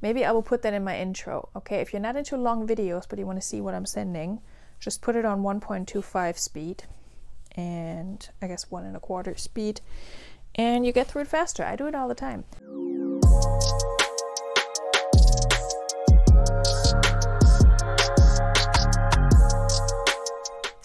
Maybe I will put that in my intro. Okay, if you're not into long videos but you want to see what I'm sending, just put it on 1.25 speed and I guess 1.25 speed, and you get through it faster. I do it all the time.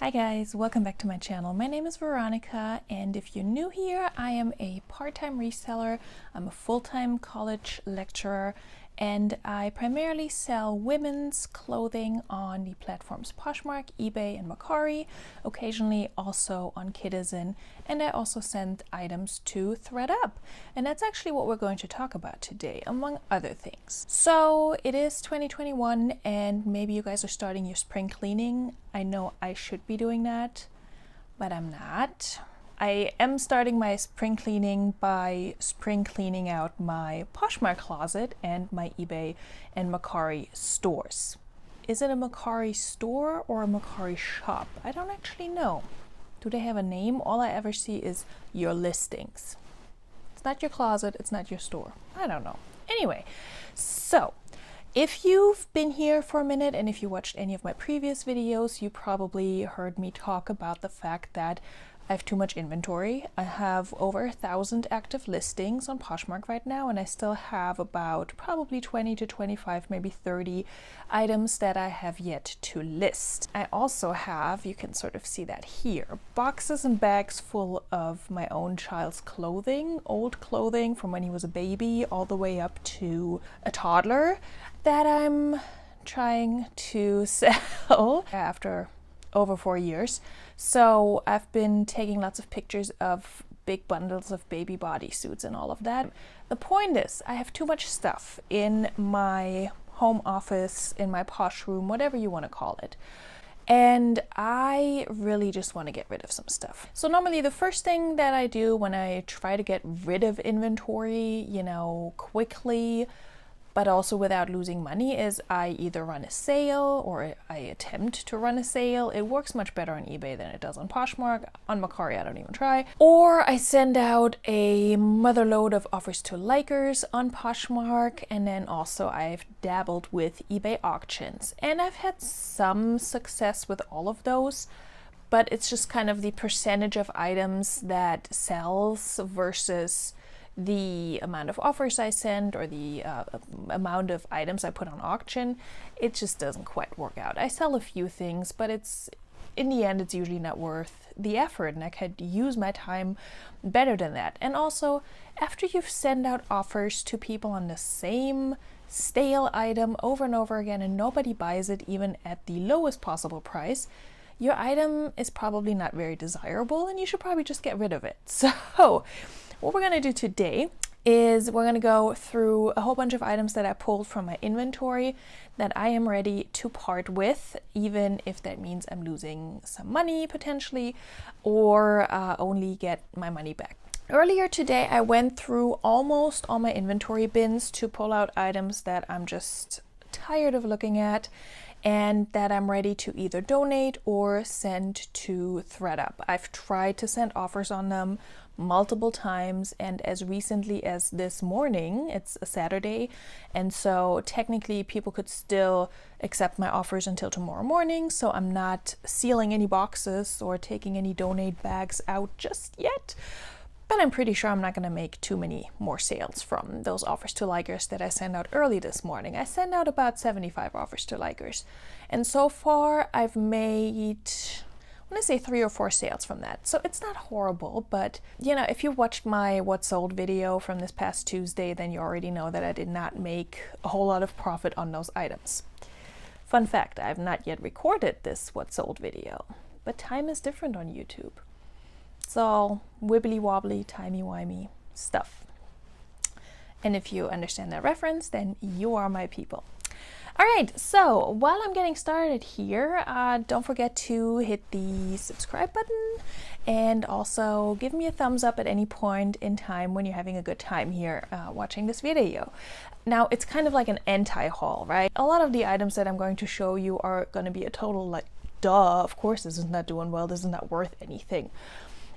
Hi guys, welcome back to my channel. My name is Veronica, and if you're new here, I am a part-time reseller. I'm a full-time college lecturer, and I primarily sell women's clothing on the platforms Poshmark, eBay, and Mercari, occasionally also on Kidizen, and I also send items to ThredUp. And that's actually what we're going to talk about today, among other things. So it is 2021, and maybe you guys are starting your spring cleaning. I know I should be doing that, but I'm not. I am starting my spring cleaning by spring cleaning out my Poshmark closet and my eBay and Mercari stores. Is it a Mercari store or a Mercari shop? I don't actually know. Do they have a name? All I ever see is your listings. It's not your closet, it's not your store. I don't know. Anyway, so if you've been here for a minute and if you watched any of my previous videos, you probably heard me talk about the fact that I have too much inventory. I have over 1,000 active listings on Poshmark right now, and I still have about probably 20 to 25, maybe 30 items that I have yet to list. I also have, you can sort of see that here, boxes and bags full of my own child's clothing, old clothing from when he was a baby all the way up to a toddler that I'm trying to sell after over 4 years. So I've been taking lots of pictures of big bundles of baby bodysuits and all of that. The point is, I have too much stuff in my home office, in my posh room, whatever you want to call it. And I really just want to get rid of some stuff. So normally the first thing that I do when I try to get rid of inventory, quickly, but also without losing money, is I either run a sale or I attempt to run a sale. It works much better on eBay than it does on Poshmark. On Mercari, I don't even try. Or I send out a mother load of offers to likers on Poshmark, and then also I've dabbled with eBay auctions. And I've had some success with all of those, but it's just kind of the percentage of items that sells versus the amount of offers I send or the amount of items I put on auction. It just doesn't quite work out. I sell a few things, but in the end it's usually not worth the effort, and I could use my time better than that. And also, after you've sent out offers to people on the same stale item over and over again and nobody buys it even at the lowest possible price, your item is probably not very desirable and you should probably just get rid of it. So what we're going to do today is we're going to go through a whole bunch of items that I pulled from my inventory that I am ready to part with, even if that means I'm losing some money potentially, or only get my money back. Earlier today, I went through almost all my inventory bins to pull out items that I'm just tired of looking at and that I'm ready to either donate or send to ThredUp. I've tried to send offers on them multiple times, and as recently as this morning, it's a Saturday, and so technically people could still accept my offers until tomorrow morning, so I'm not sealing any boxes or taking any donate bags out just yet. But I'm pretty sure I'm not going to make too many more sales from those offers to likers that I sent out early this morning. I sent out about 75 offers to likers, and so far I've made, I want to say 3 or 4 sales from that. So it's not horrible, but if you watched my what sold video from this past Tuesday, then you already know that I did not make a whole lot of profit on those items. Fun fact, I have not yet recorded this what sold video, but time is different on YouTube. It's all wibbly wobbly, timey-wimey stuff. And if you understand that reference, then you are my people. All right, so while I'm getting started here, don't forget to hit the subscribe button and also give me a thumbs up at any point in time when you're having a good time here watching this video. Now, it's kind of like an anti-haul, right? A lot of the items that I'm going to show you are going to be a total like, duh, of course this is not doing well, this is not worth anything.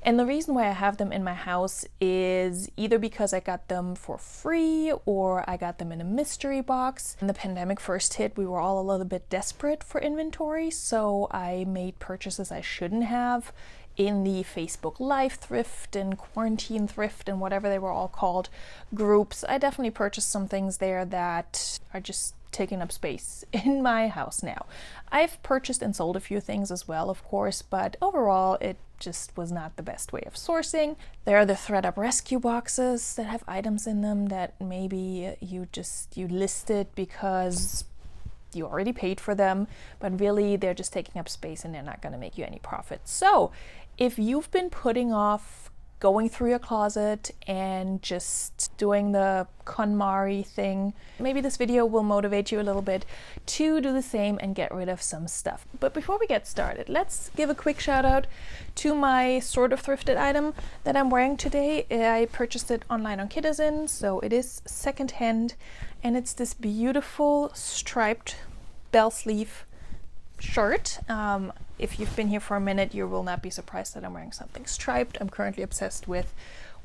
And the reason why I have them in my house is either because I got them for free or I got them in a mystery box. When the pandemic first hit, we were all a little bit desperate for inventory, so I made purchases I shouldn't have in the Facebook Live thrift and quarantine thrift and whatever they were all called groups. I definitely purchased some things there that are just taking up space in my house now. I've purchased and sold a few things as well, of course, but overall it just was not the best way of sourcing. There are the ThredUp rescue boxes that have items in them that maybe you listed because you already paid for them, but really they're just taking up space and they're not going to make you any profit. So if you've been putting off going through your closet and just doing the KonMari thing, maybe this video will motivate you a little bit to do the same and get rid of some stuff. But before we get started, let's give a quick shout out to my sort of thrifted item that I'm wearing today. I purchased it online on Kidizen, so it is secondhand, and it's this beautiful striped bell sleeve shirt. If you've been here for a minute, you will not be surprised that I'm wearing something striped. I'm currently obsessed with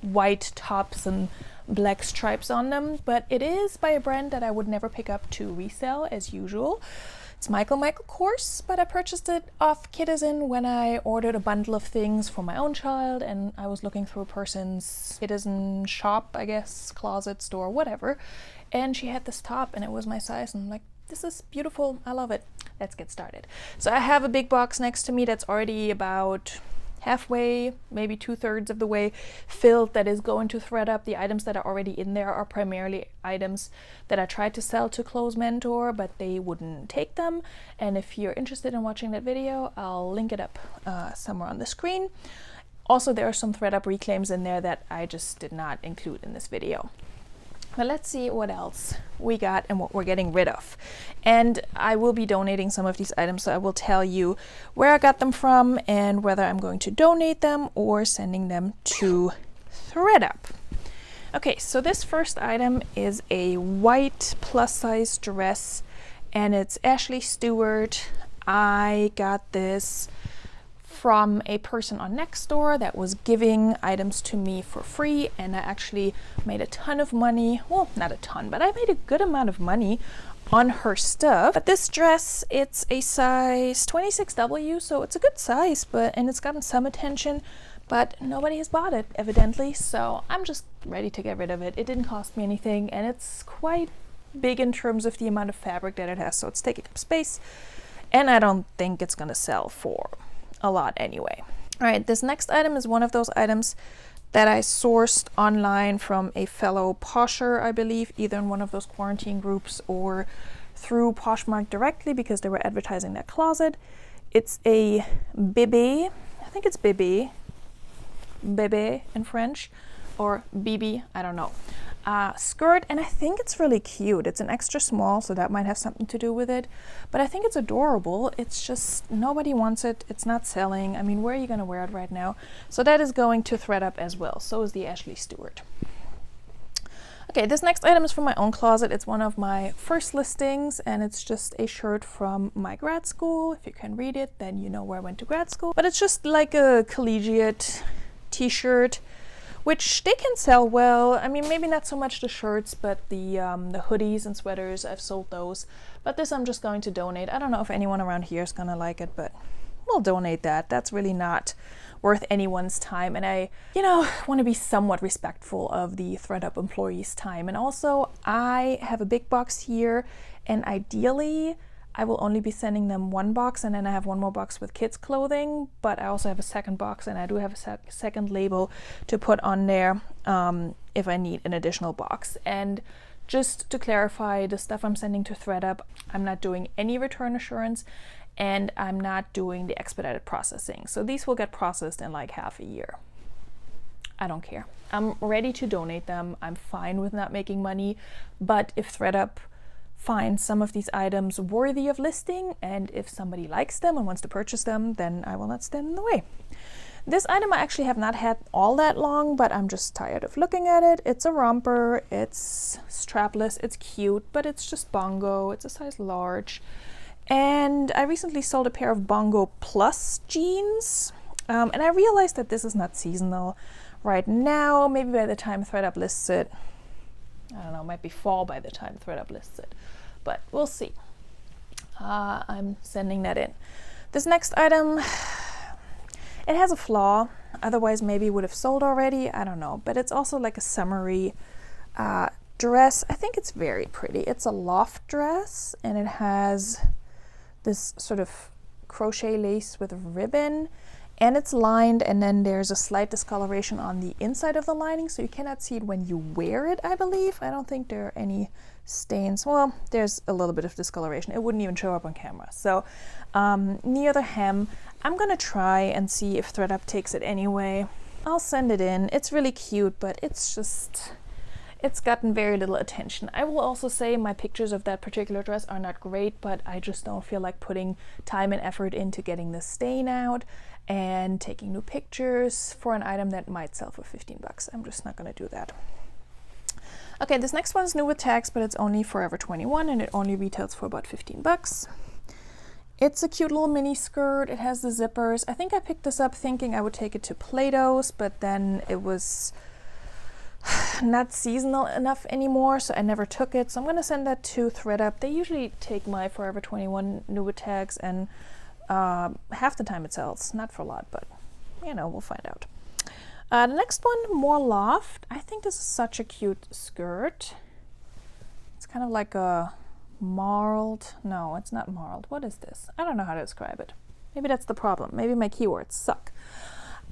white tops and black stripes on them, but it is by a brand that I would never pick up to resell as usual. It's Michael Kors, but I purchased it off Kidizen when I ordered a bundle of things for my own child, and I was looking through a person's Kidizen shop, I guess, closet, store, whatever, and she had this top and it was my size, and I'm like, this is beautiful, I love it. Let's get started. So I have a big box next to me that's already about halfway, maybe 2/3 of the way filled, that is going to ThredUp. The items that are already in there are primarily items that I tried to sell to Close Mentor, but they wouldn't take them. And if you're interested in watching that video, I'll link it up somewhere on the screen. Also, there are some ThredUp reclaims in there that I just did not include in this video. But let's see what else we got and what we're getting rid of. And I will be donating some of these items, so I will tell you where I got them from and whether I'm going to donate them or sending them to ThredUp. Okay, so this first item is a white plus-size dress, and it's Ashley Stewart. I got this from a person on Nextdoor that was giving items to me for free, and I actually made a ton of money. Well, not a ton, but I made a good amount of money on her stuff. But this dress, it's a size 26W, so it's a good size, and it's gotten some attention, but nobody has bought it evidently, so I'm just ready to get rid of it. It didn't cost me anything, and it's quite big in terms of the amount of fabric that it has, so it's taking up space, and I don't think it's gonna sell for a lot anyway. All right, this next item is one of those items that I sourced online from a fellow posher, I believe, either in one of those quarantine groups or through Poshmark directly because they were advertising their closet. It's a bébé, I think it's bébé in French, or bibi, I don't know, skirt, and I think it's really cute. It's an extra small, so that might have something to do with it, but I think it's adorable. It's just nobody wants it. It's not selling. I mean, where are you going to wear it right now? So that is going to ThredUp as well. So is the Ashley Stewart. Okay, this next item is from my own closet. It's one of my first listings, and it's just a shirt from my grad school. If you can read it, then you know where I went to grad school. But it's just like a collegiate t-shirt, which they can sell well. I mean, maybe not so much the shirts, but the hoodies and sweaters, I've sold those. But this I'm just going to donate. I don't know if anyone around here is gonna like it, but we'll donate that. That's really not worth anyone's time. And I, want to be somewhat respectful of the ThredUp employees' time. And also, I have a big box here, and ideally, I will only be sending them one box, and then I have one more box with kids clothing, but I also have a second box, and I do have a second label to put on there if I need an additional box. And just to clarify, the stuff I'm sending to ThredUp, I'm not doing any return assurance, and I'm not doing the expedited processing. So these will get processed in like half a year. I don't care. I'm ready to donate them. I'm fine with not making money, but if ThredUp find some of these items worthy of listing, and if somebody likes them and wants to purchase them, then I will not stand in the way. This item I actually have not had all that long, but I'm just tired of looking at it. It's a romper, it's strapless, it's cute, but it's just bongo. It's a size large. And I recently sold a pair of Bongo Plus jeans. And I realized that this is not seasonal right now. Maybe by the time ThredUp lists it, I don't know, it might be fall by the time ThredUp lists it, but we'll see. I'm sending that in. This next item, it has a flaw, otherwise maybe it would have sold already, I don't know, but it's also like a summery dress. I think it's very pretty. It's a loft dress, and it has this sort of crochet lace with ribbon, and it's lined, and then there's a slight discoloration on the inside of the lining, so you cannot see it when you wear it, I believe. I don't think there are any stains. Well, there's a little bit of discoloration. It wouldn't even show up on camera. So near the hem, I'm gonna try and see if ThredUp takes it anyway. I'll send it in. It's really cute, but it's gotten very little attention. I will also say my pictures of that particular dress are not great, but I just don't feel like putting time and effort into getting the stain out and taking new pictures for an item that might sell for 15 bucks. I'm just not gonna do that. Okay, this next one is new with tags, but it's only Forever 21 and it only retails for about 15 bucks. It's a cute little mini skirt. It has the zippers. I think I picked this up thinking I would take it to Plato's, but then it was not seasonal enough anymore, so I never took it. So I'm gonna send that to ThredUp. They usually take my Forever 21 new with tags, and half the time it sells. Not for a lot, but you know, we'll find out. The next one, more loft. I think this is such a cute skirt. It's kind of like a marled, no, it's not marled. What is this? I don't know how to describe it. Maybe that's the problem. Maybe my keywords suck.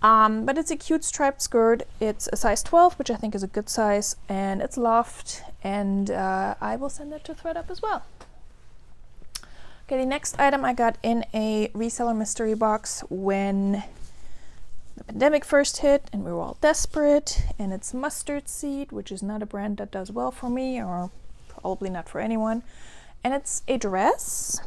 But it's a cute striped skirt. It's a size 12, which I think is a good size, and it's loft, and I will send that to ThredUp as well. Okay, the next item I got in a reseller mystery box when the pandemic first hit and we were all desperate, and it's Mustard Seed, which is not a brand that does well for me, or probably not for anyone. And it's a dress,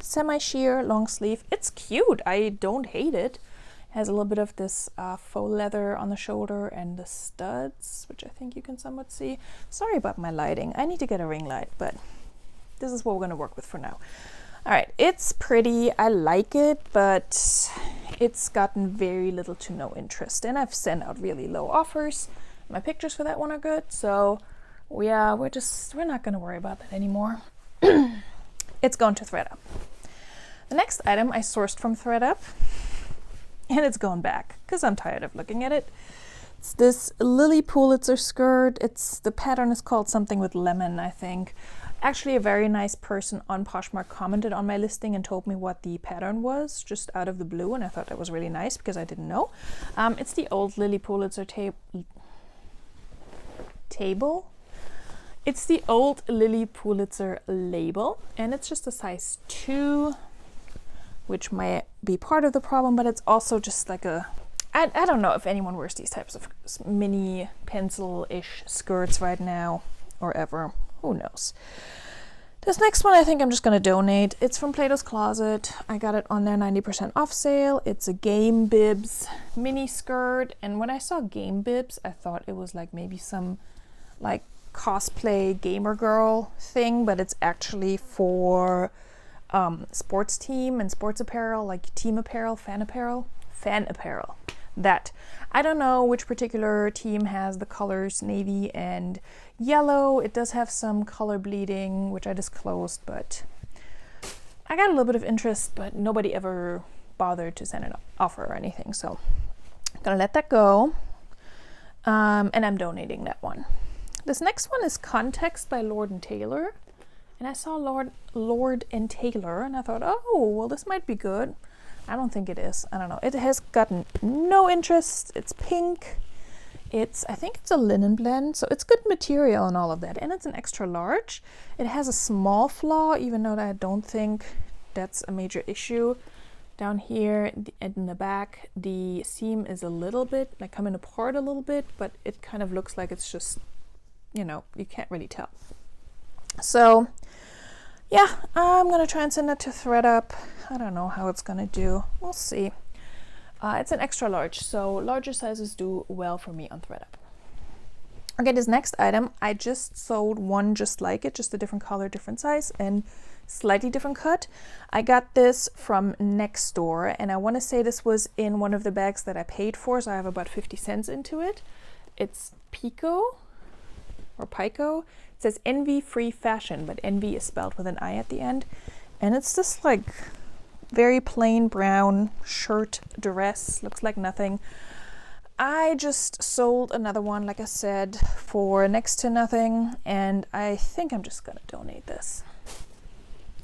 semi-sheer, long sleeve. It's cute. I don't hate it. It has a little bit of this faux leather on the shoulder and the studs, which I think you can somewhat see. Sorry about my lighting. I need to get a ring light, but this is what we're going to work with for now. All right, it's pretty. I like it, but it's gotten very little to no interest, and I've sent out really low offers. My pictures for that one are good, so yeah, we're not going to worry about that anymore. It's going to ThredUp. The next item I sourced from ThredUp, and it's going back because I'm tired of looking at it. It's this Lily Pulitzer skirt. The pattern is called something with lemon, I think. Actually, a very nice person on Poshmark commented on my listing and told me what the pattern was, just out of the blue, and I thought that was really nice because I didn't know. It's the old Lily Pulitzer table. It's the old Lily Pulitzer label, and it's just a size 2, which might be part of the problem, but it's also just like I don't know if anyone wears these types of mini pencil-ish skirts right now or ever. Who knows? This next one I think I'm just going to donate. It's from Plato's Closet. I got it on their 90% off sale. It's a Game Bibs mini skirt, and when I saw Game Bibs, I thought it was like maybe some like cosplay gamer girl thing, but it's actually for sports team and sports apparel, like team apparel, fan apparel. That I don't know which particular team has the colors navy and yellow. It does have some color bleeding, which I disclosed, but I got a little bit of interest, but nobody ever bothered to send an offer or anything, so I'm gonna let that go, and I'm donating that one. This next one is Context by Lord & Taylor, and I saw Lord & Taylor, and I thought, oh, well, this might be good. I don't think it is. I don't know. It has gotten no interest. It's pink. I think it's a linen blend, so it's good material and all of that. And it's an extra large. It has a small flaw, even though I don't think that's a major issue. Down here in the back, the seam is a little bit, like coming apart a little bit, but it kind of looks like it's just, you know, you can't really tell. So yeah, I'm going to try and send that to ThredUp. I don't know how it's going to do. We'll see. It's an extra large, so larger sizes do well for me on ThredUp. Okay, this next item, I just sold one just like it, just a different color, different size, and slightly different cut. I got this from next door, and I want to say this was in one of the bags that I paid for, so I have about 50 cents into it. It's Pico or Pico. It says envy free fashion, but envy is spelled with an I at the end. And it's this like very plain brown shirt dress, looks like nothing. I just sold another one, like I said, for next to nothing, and I think I'm just gonna donate this.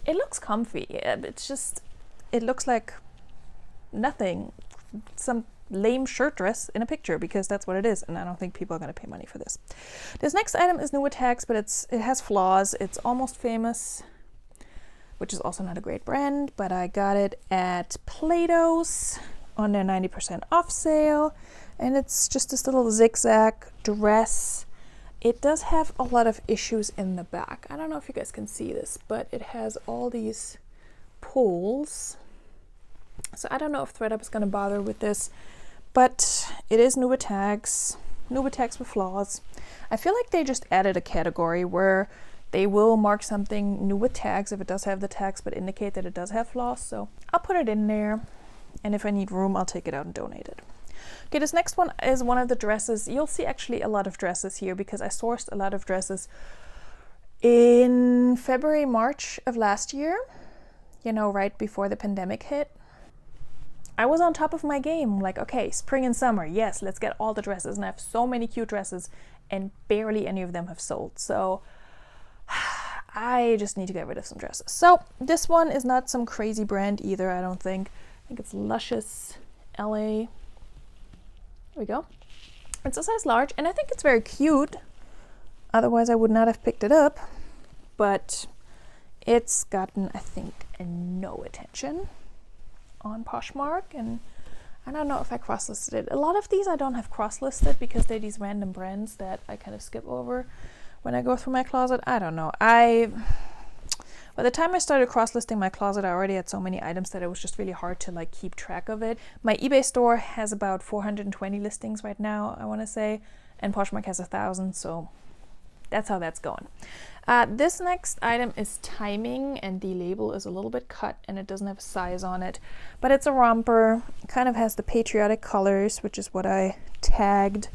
It looks comfy. It's just, it looks like nothing. Some lame shirt dress in a picture, because that's what it is, and I don't think people are gonna pay money for this. This next item is new tags, but it has flaws. It's Almost Famous, which is also not a great brand, but I got it at Plato's on their 90% off sale. And it's just this little zigzag dress. It does have a lot of issues in the back. I don't know if you guys can see this, but it has all these pulls. So I don't know if ThredUp is going to bother with this, but it is Nuba tags with flaws. I feel like they just added a category where they will mark something new with tags if it does have the tags, but indicate that it does have flaws. So I'll put it in there, and if I need room, I'll take it out and donate it. Okay, this next one is one of the dresses. You'll see actually a lot of dresses here because I sourced a lot of dresses in February, March of last year, you know, right before the pandemic hit. I was on top of my game, like, okay, spring and summer, yes, let's get all the dresses. And I have so many cute dresses and barely any of them have sold. So I just need to get rid of some dresses. So this one is not some crazy brand either, I don't think. I think it's Luscious LA. There we go. It's a size large, and I think it's very cute. Otherwise, I would not have picked it up. But it's gotten, I think, no attention on Poshmark, and I don't know if I cross-listed it. A lot of these I don't have cross-listed because they're these random brands that I kind of skip over when I go through my closet. I don't know. By the time I started cross-listing my closet, I already had so many items that it was just really hard to like keep track of it. My eBay store has about 420 listings right now, I want to say, and Poshmark has 1,000, so that's how that's going. This next item is Timing, and the label is a little bit cut and it doesn't have a size on it, but it's a romper. It kind of has the patriotic colors, which is what I tagged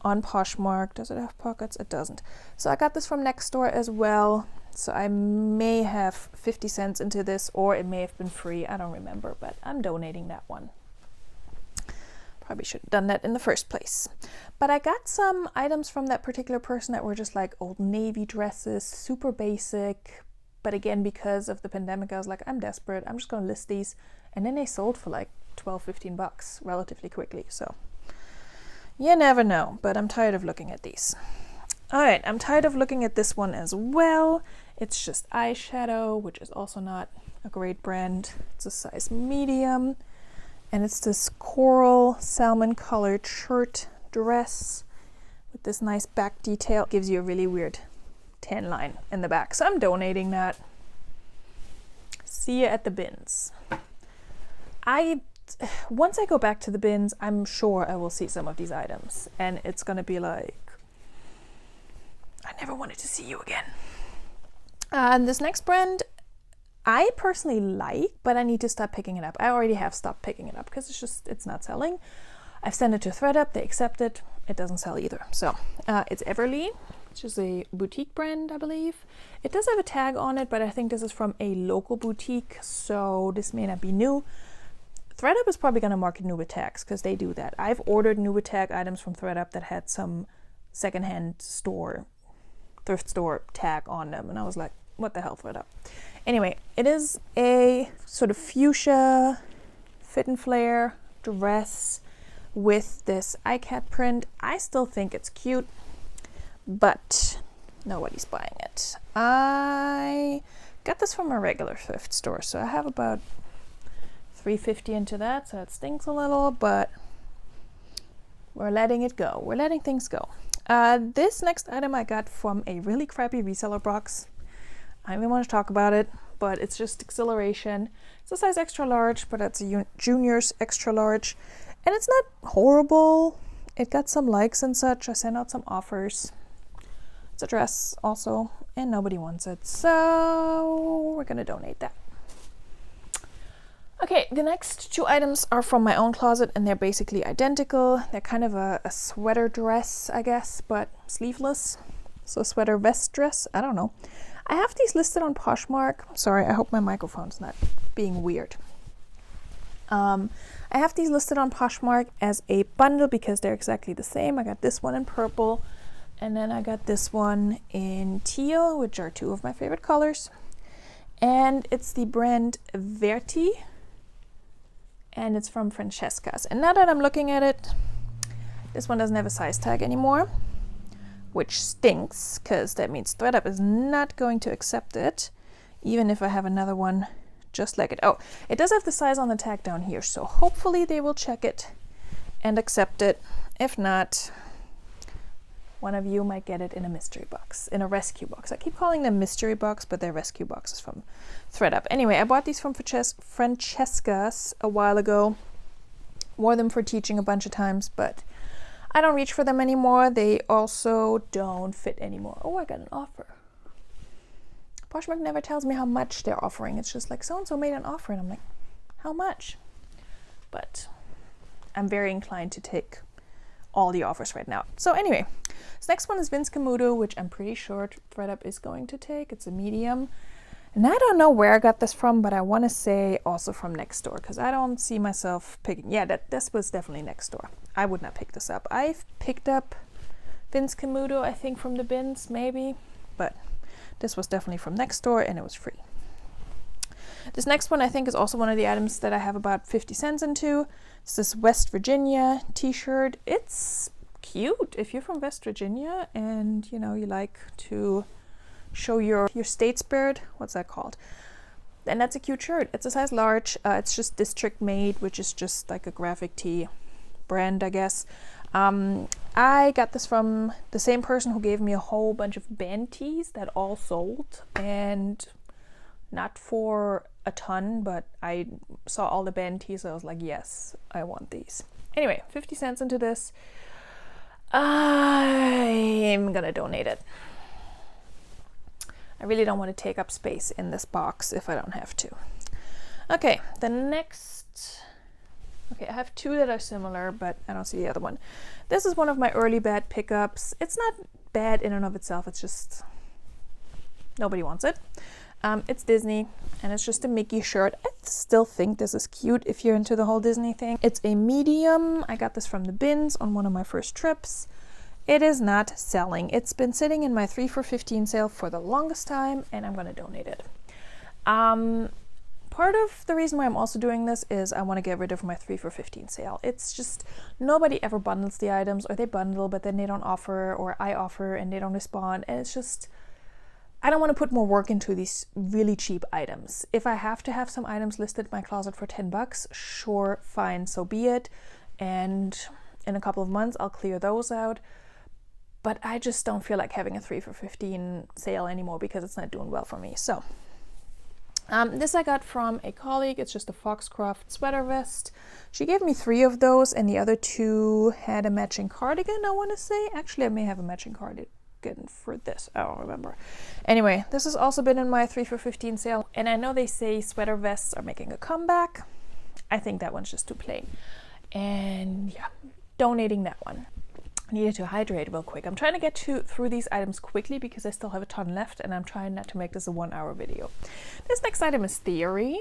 on Poshmark. Does it have pockets? It doesn't. So I got this from next door as well. So I may have 50 cents into this, or it may have been free. I don't remember, but I'm donating that one. Probably should have done that in the first place. But I got some items from that particular person that were just like Old Navy dresses, super basic. But again, because of the pandemic, I was like, I'm desperate. I'm just going to list these. And then they sold for like 12, 15 bucks relatively quickly. So you never know, but I'm tired of looking at these. All right, I'm tired of looking at this one as well. It's just eyeshadow, which is also not a great brand. It's a size medium, and it's this coral salmon colored shirt dress with this nice back detail. It gives you a really weird tan line in the back, so I'm donating that. See you at the bins. Once I go back to the bins, I'm sure I will see some of these items, and it's gonna be like, I never wanted to see you again. This next brand I personally like, but I need to stop picking it up. I already have stopped picking it up because it's not selling. I've sent it to ThredUp, they accept it. It doesn't sell either. So it's Everly, which is a boutique brand, I believe. It does have a tag on it, but I think this is from a local boutique, so this may not be new. ThredUp is probably going to market new with tags because they do that. I've ordered new with tag items from ThredUp that had some secondhand store, thrift store tag on them, and I was like, what the hell, ThredUp? Anyway, it is a sort of fuchsia fit and flare dress with this iCat print. I still think it's cute, but nobody's buying it. I got this from a regular thrift store, so I have about $3.50 into that, so it stinks a little, but we're letting it go. We're letting things go. This next item I got from a really crappy reseller box. I don't even want to talk about it, but it's just Exhilaration. It's a size extra large, but it's a junior's extra large. And it's not horrible. It got some likes and such. I sent out some offers. It's a dress also, and nobody wants it, so we're gonna donate that. Okay, the next two items are from my own closet, and they're basically identical. They're kind of a sweater dress, I guess, but sleeveless. So sweater vest dress, I don't know. I have these listed on Poshmark. Sorry, I hope my microphone's not being weird. I have these listed on Poshmark as a bundle because they're exactly the same. I got this one in purple, and then I got this one in teal, which are two of my favorite colors. And it's the brand Verti, and it's from Francesca's. And now that I'm looking at it, this one doesn't have a size tag anymore, which stinks, because that means ThredUp is not going to accept it, even if I have another one just like it. Oh, it does have the size on the tag down here, so hopefully they will check it and accept it. If not, one of you might get it in a mystery box, in a rescue box. I keep calling them mystery box, but they're rescue boxes from ThredUp. Anyway, I bought these from Francesca's a while ago. Wore them for teaching a bunch of times, but I don't reach for them anymore. They also don't fit anymore. Oh, I got an offer. Poshmark never tells me how much they're offering. It's just like, so-and-so made an offer, and I'm like, how much? But I'm very inclined to take all the offers right now. So anyway, this next one is Vince Camuto, which I'm pretty sure ThredUp is going to take. It's a medium. And I don't know where I got this from, but I want to say also from next door, because I don't see myself picking. Yeah, this was definitely next door. I would not pick this up. I've picked up Vince Camuto, I think, from the bins, maybe, but this was definitely from next door, and it was free. This next one I think is also one of the items that I have about 50 cents into. It's this West Virginia t-shirt. It's cute if you're from West Virginia and you like to show your state spirit. What's that called? And that's a cute shirt. It's a size large. It's just District Made, which is just like a graphic tee brand, I guess. I got this from the same person who gave me a whole bunch of band tees that all sold, and not for a ton, but I saw all the band tees, so I was like, yes, I want these. Anyway, 50 cents into this. I'm gonna donate it. I really don't want to take up space in this box if I don't have to. Okay, the next... Okay, I have two that are similar, but I don't see the other one. This is one of my early bad pickups. It's not bad in and of itself, it's just nobody wants it. It's Disney, and it's just a Mickey shirt. I still think this is cute if you're into the whole Disney thing. It's a medium. I got this from the bins on one of my first trips. It is not selling. It's been sitting in my 3 for $15 sale for the longest time, and I'm gonna donate it. Part of the reason why I'm also doing this is I want to get rid of my 3 for $15 sale. It's just nobody ever bundles the items, or they bundle but then they don't offer, or I offer and they don't respond, and it's just, I don't want to put more work into these really cheap items. If I have to have some items listed in my closet for $10, sure, fine, so be it. And in a couple of months I'll clear those out. But I just don't feel like having a 3 for $15 sale anymore because it's not doing well for me. So this I got from a colleague. It's just a Foxcroft sweater vest. She gave me 3 of those, and the other 2 had a matching cardigan, I want to say. Actually, I may have a matching cardigan for this. I don't remember. Anyway, this has also been in my 3 for $15 sale, and I know they say sweater vests are making a comeback. I think that one's just too plain. And yeah, donating that one. I needed to hydrate real quick. I'm trying to get through these items quickly because I still have a ton left, and I'm trying not to make this a 1-hour video. This next item is Theory.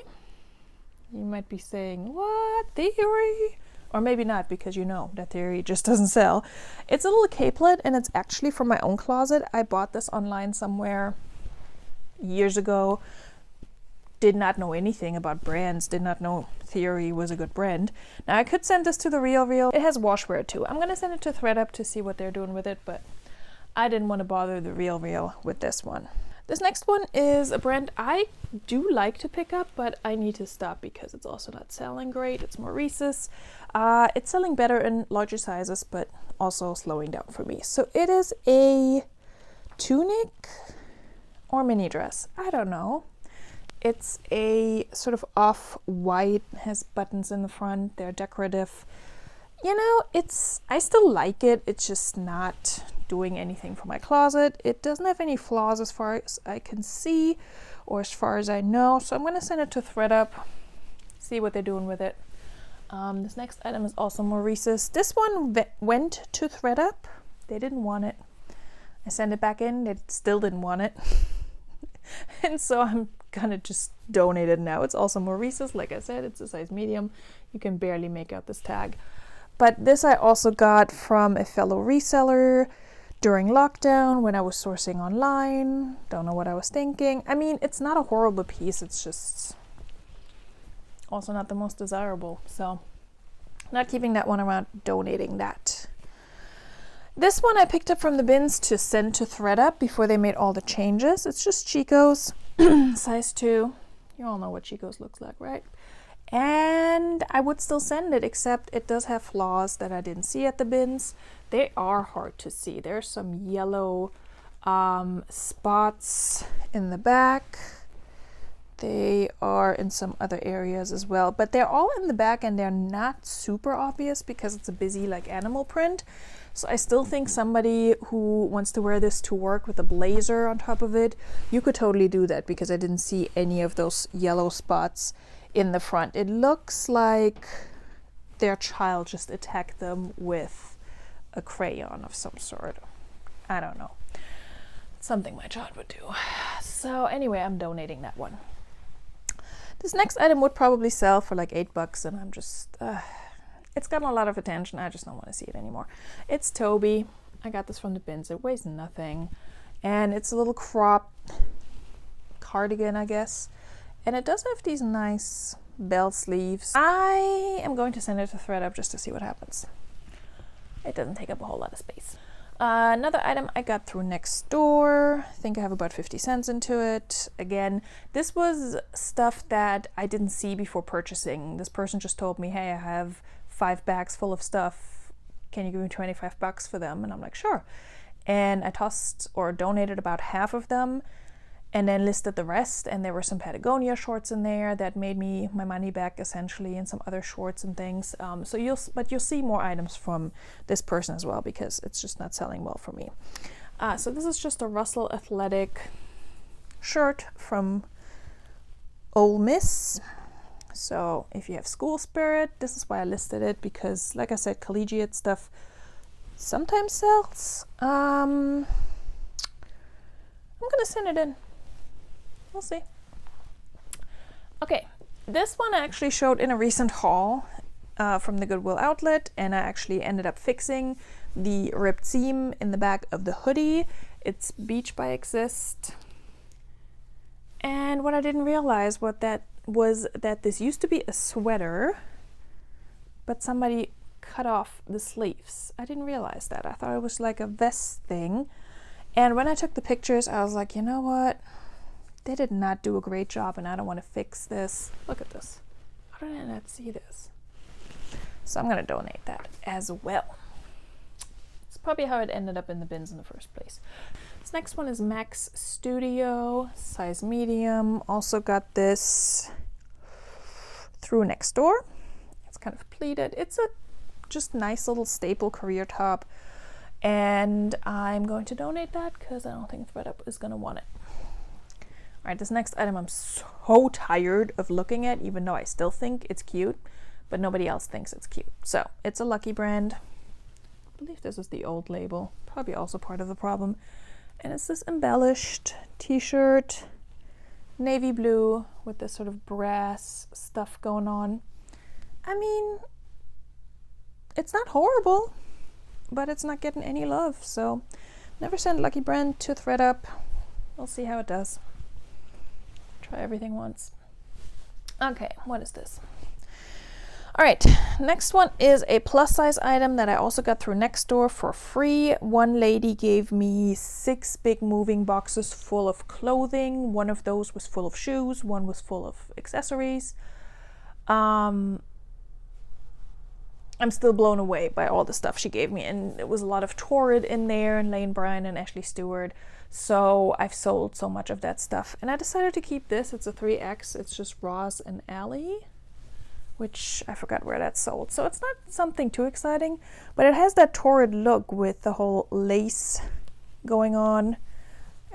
You might be saying, what? Theory? Or maybe not, because you know that Theory just doesn't sell. It's a little capelet, and it's actually from my own closet. I bought this online somewhere years ago. Did not know anything about brands, did not know Theory was a good brand. Now I could send this to the Real. It has washwear too. I'm gonna send it to ThredUp to see what they're doing with it, but I didn't want to bother the Real with this one. This next one is a brand I do like to pick up, but I need to stop because it's also not selling great. It's Maurice's. It's selling better in larger sizes, but also slowing down for me. So it is a tunic or mini dress. I don't know. It's a sort of off-white, has buttons in the front, they're decorative, you know, I still like it. It's just not doing anything for my closet. It doesn't have any flaws as far as I can see or as far as I know. So I'm going to send it to ThredUp, see what they're doing with it. This next item is also Maurice's. This one went to ThredUp. They didn't want it. I sent it back in. They still didn't want it. And so I'm gonna just donate it now. It's also Maurice's. Like I said, it's a size medium. You can barely make out this tag. But this I also got from a fellow reseller during lockdown when I was sourcing online. Don't know what I was thinking. I mean, it's not a horrible piece. It's just also not the most desirable. So not keeping that one around, donating that. This one I picked up from the bins to send to ThredUp before they made all the changes. It's just Chico's, size 2. You all know what Chico's looks like, right? And I would still send it, except it does have flaws that I didn't see at the bins. They are hard to see. There's some yellow spots in the back. They are in some other areas as well, but they're all in the back and they're not super obvious because it's a busy like animal print. So I still think somebody who wants to wear this to work with a blazer on top of it, you could totally do that because I didn't see any of those yellow spots in the front. It looks like their child just attacked them with a crayon of some sort. I don't know. Something my child would do. So anyway, I'm donating that one. This next item would probably sell for like $8 and I'm just, it's gotten a lot of attention. I just don't want to see it anymore. It's Toby. I got this from the bins. It weighs nothing. And it's a little crop cardigan, I guess. And it does have these nice bell sleeves. I am going to send it to ThredUp just to see what happens. It doesn't take up a whole lot of space. Another item I got through Nextdoor. I think I have about 50 cents into it. Again, this was stuff that I didn't see before purchasing. This person just told me, hey, I have 5 bags full of stuff. Can you give me $25 for them? And I'm like, sure. And I tossed or donated about half of them and then listed the rest. And there were some Patagonia shorts in there that made me my money back essentially, and some other shorts and things. So you'll see more items from this person as well because it's just not selling well for me. So this is just a Russell Athletic shirt from Ole Miss. So if you have school spirit, this is why I listed it, because like I said, collegiate stuff sometimes sells. I'm gonna send it in. We'll see. Okay, this one I actually showed in a recent haul from the Goodwill outlet, and I actually ended up fixing the ripped seam in the back of the hoodie. It's Beach by Exist. And what I didn't realize was that this used to be a sweater, but somebody cut off the sleeves. I didn't realize that. I thought it was like a vest thing. And when I took the pictures, I was like, you know what? They did not do a great job and I don't want to fix this. Look at this. How did I not see this? So I'm going to donate that as well. It's probably how it ended up in the bins in the first place. This next one is Max Studio, size medium. Also got this through Nextdoor. It's kind of pleated. It's a just nice little staple career top. And I'm going to donate that because I don't think ThredUp is going to want it. All right, this next item I'm so tired of looking at, even though I still think it's cute, but nobody else thinks it's cute. So it's a Lucky brand. I believe this is the old label, probably also part of the problem. And it's this embellished t-shirt, navy blue with this sort of brass stuff going on. I mean, it's not horrible, but it's not getting any love. So never send Lucky brand to ThredUp. We'll see how it does. Try everything once. Okay, what is this? All right, next one is a plus size item that I also got through Nextdoor for free. One lady gave me 6 big moving boxes full of clothing. One of those was full of shoes. One was full of accessories. I'm still blown away by all the stuff she gave me, and it was a lot of Torrid in there, and Lane Bryant and Ashley Stewart. So I've sold so much of that stuff, and I decided to keep this. It's a 3X. It's just Roz and Allie. which I forgot where that's sold. So it's not something too exciting, but it has that torrid look with the whole lace going on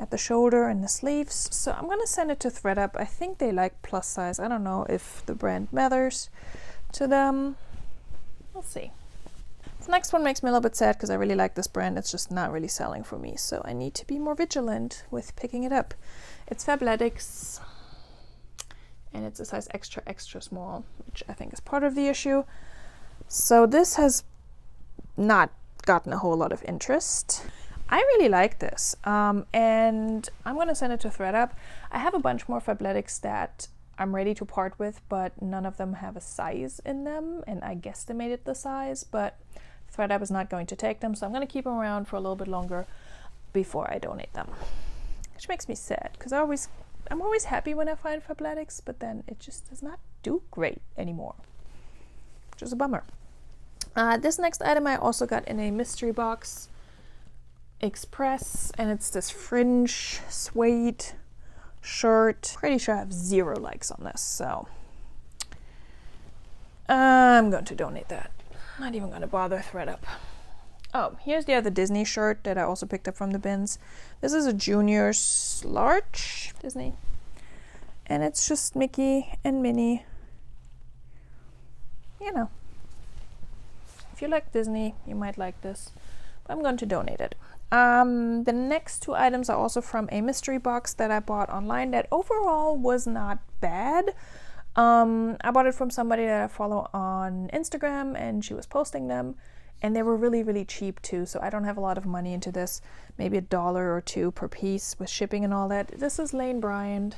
at the shoulder and the sleeves. So I'm gonna send it to ThredUp. I think they like plus size. I don't know if the brand matters to them. We'll see. This next one makes me a little bit sad because I really like this brand. It's just not really selling for me, so I need to be more vigilant with picking it up. It's Fabletics, and it's a size extra, extra small, which I think is part of the issue. So this has not gotten a whole lot of interest. I really like this, and I'm gonna send it to ThredUp. I have a bunch more Fabletics that I'm ready to part with, but none of them have a size in them, and I guesstimated the size, but ThredUp is not going to take them, so I'm gonna keep them around for a little bit longer before I donate them. Which makes me sad, because I'm always happy when I find Fabletics, but then it just does not do great anymore, which is a bummer. This next item I also got in a mystery box express, and it's this fringe suede shirt. Pretty sure I have 0 likes on this, so I'm going to donate that. Not even going to bother ThredUp. Oh, here's the other Disney shirt that I also picked up from the bins. This is a junior large Disney, and it's just Mickey and Minnie. You know, if you like Disney, you might like this. But I'm going to donate it. The next 2 items are also from a mystery box that I bought online that overall was not bad. I bought it from somebody that I follow on Instagram, and she was posting them, and they were really, really cheap too. So I don't have a lot of money into this, maybe $1 or $2 per piece with shipping and all that. This is Lane Bryant,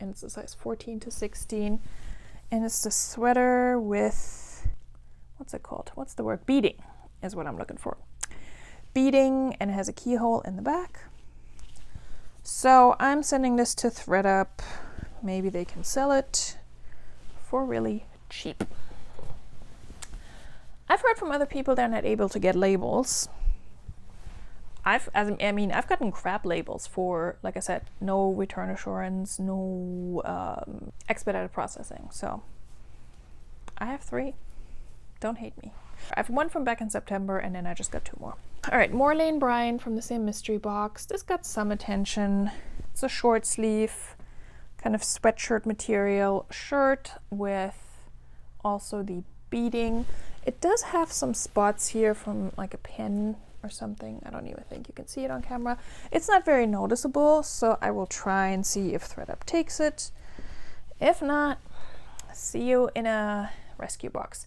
and it's a size 14 to 16, and it's the sweater with, what's it called? What's the word? Beading is what I'm looking for. Beading, and it has a keyhole in the back. So I'm sending this to ThredUp. Maybe they can sell it for really cheap. I've heard from other people they're not able to get labels. I've gotten crap labels for, like I said, no return assurance, no expedited processing. So I have 3. Don't hate me. I have 1 from back in September, and then I just got 2 more. All right, more Lane Bryant from the same mystery box. This got some attention. It's a short sleeve, kind of sweatshirt material shirt with also the beading. It does have some spots here from like a pin or something. I don't even think you can see it on camera. It's not very noticeable, so I will try and see if ThredUp takes it. If not, see you in a rescue box.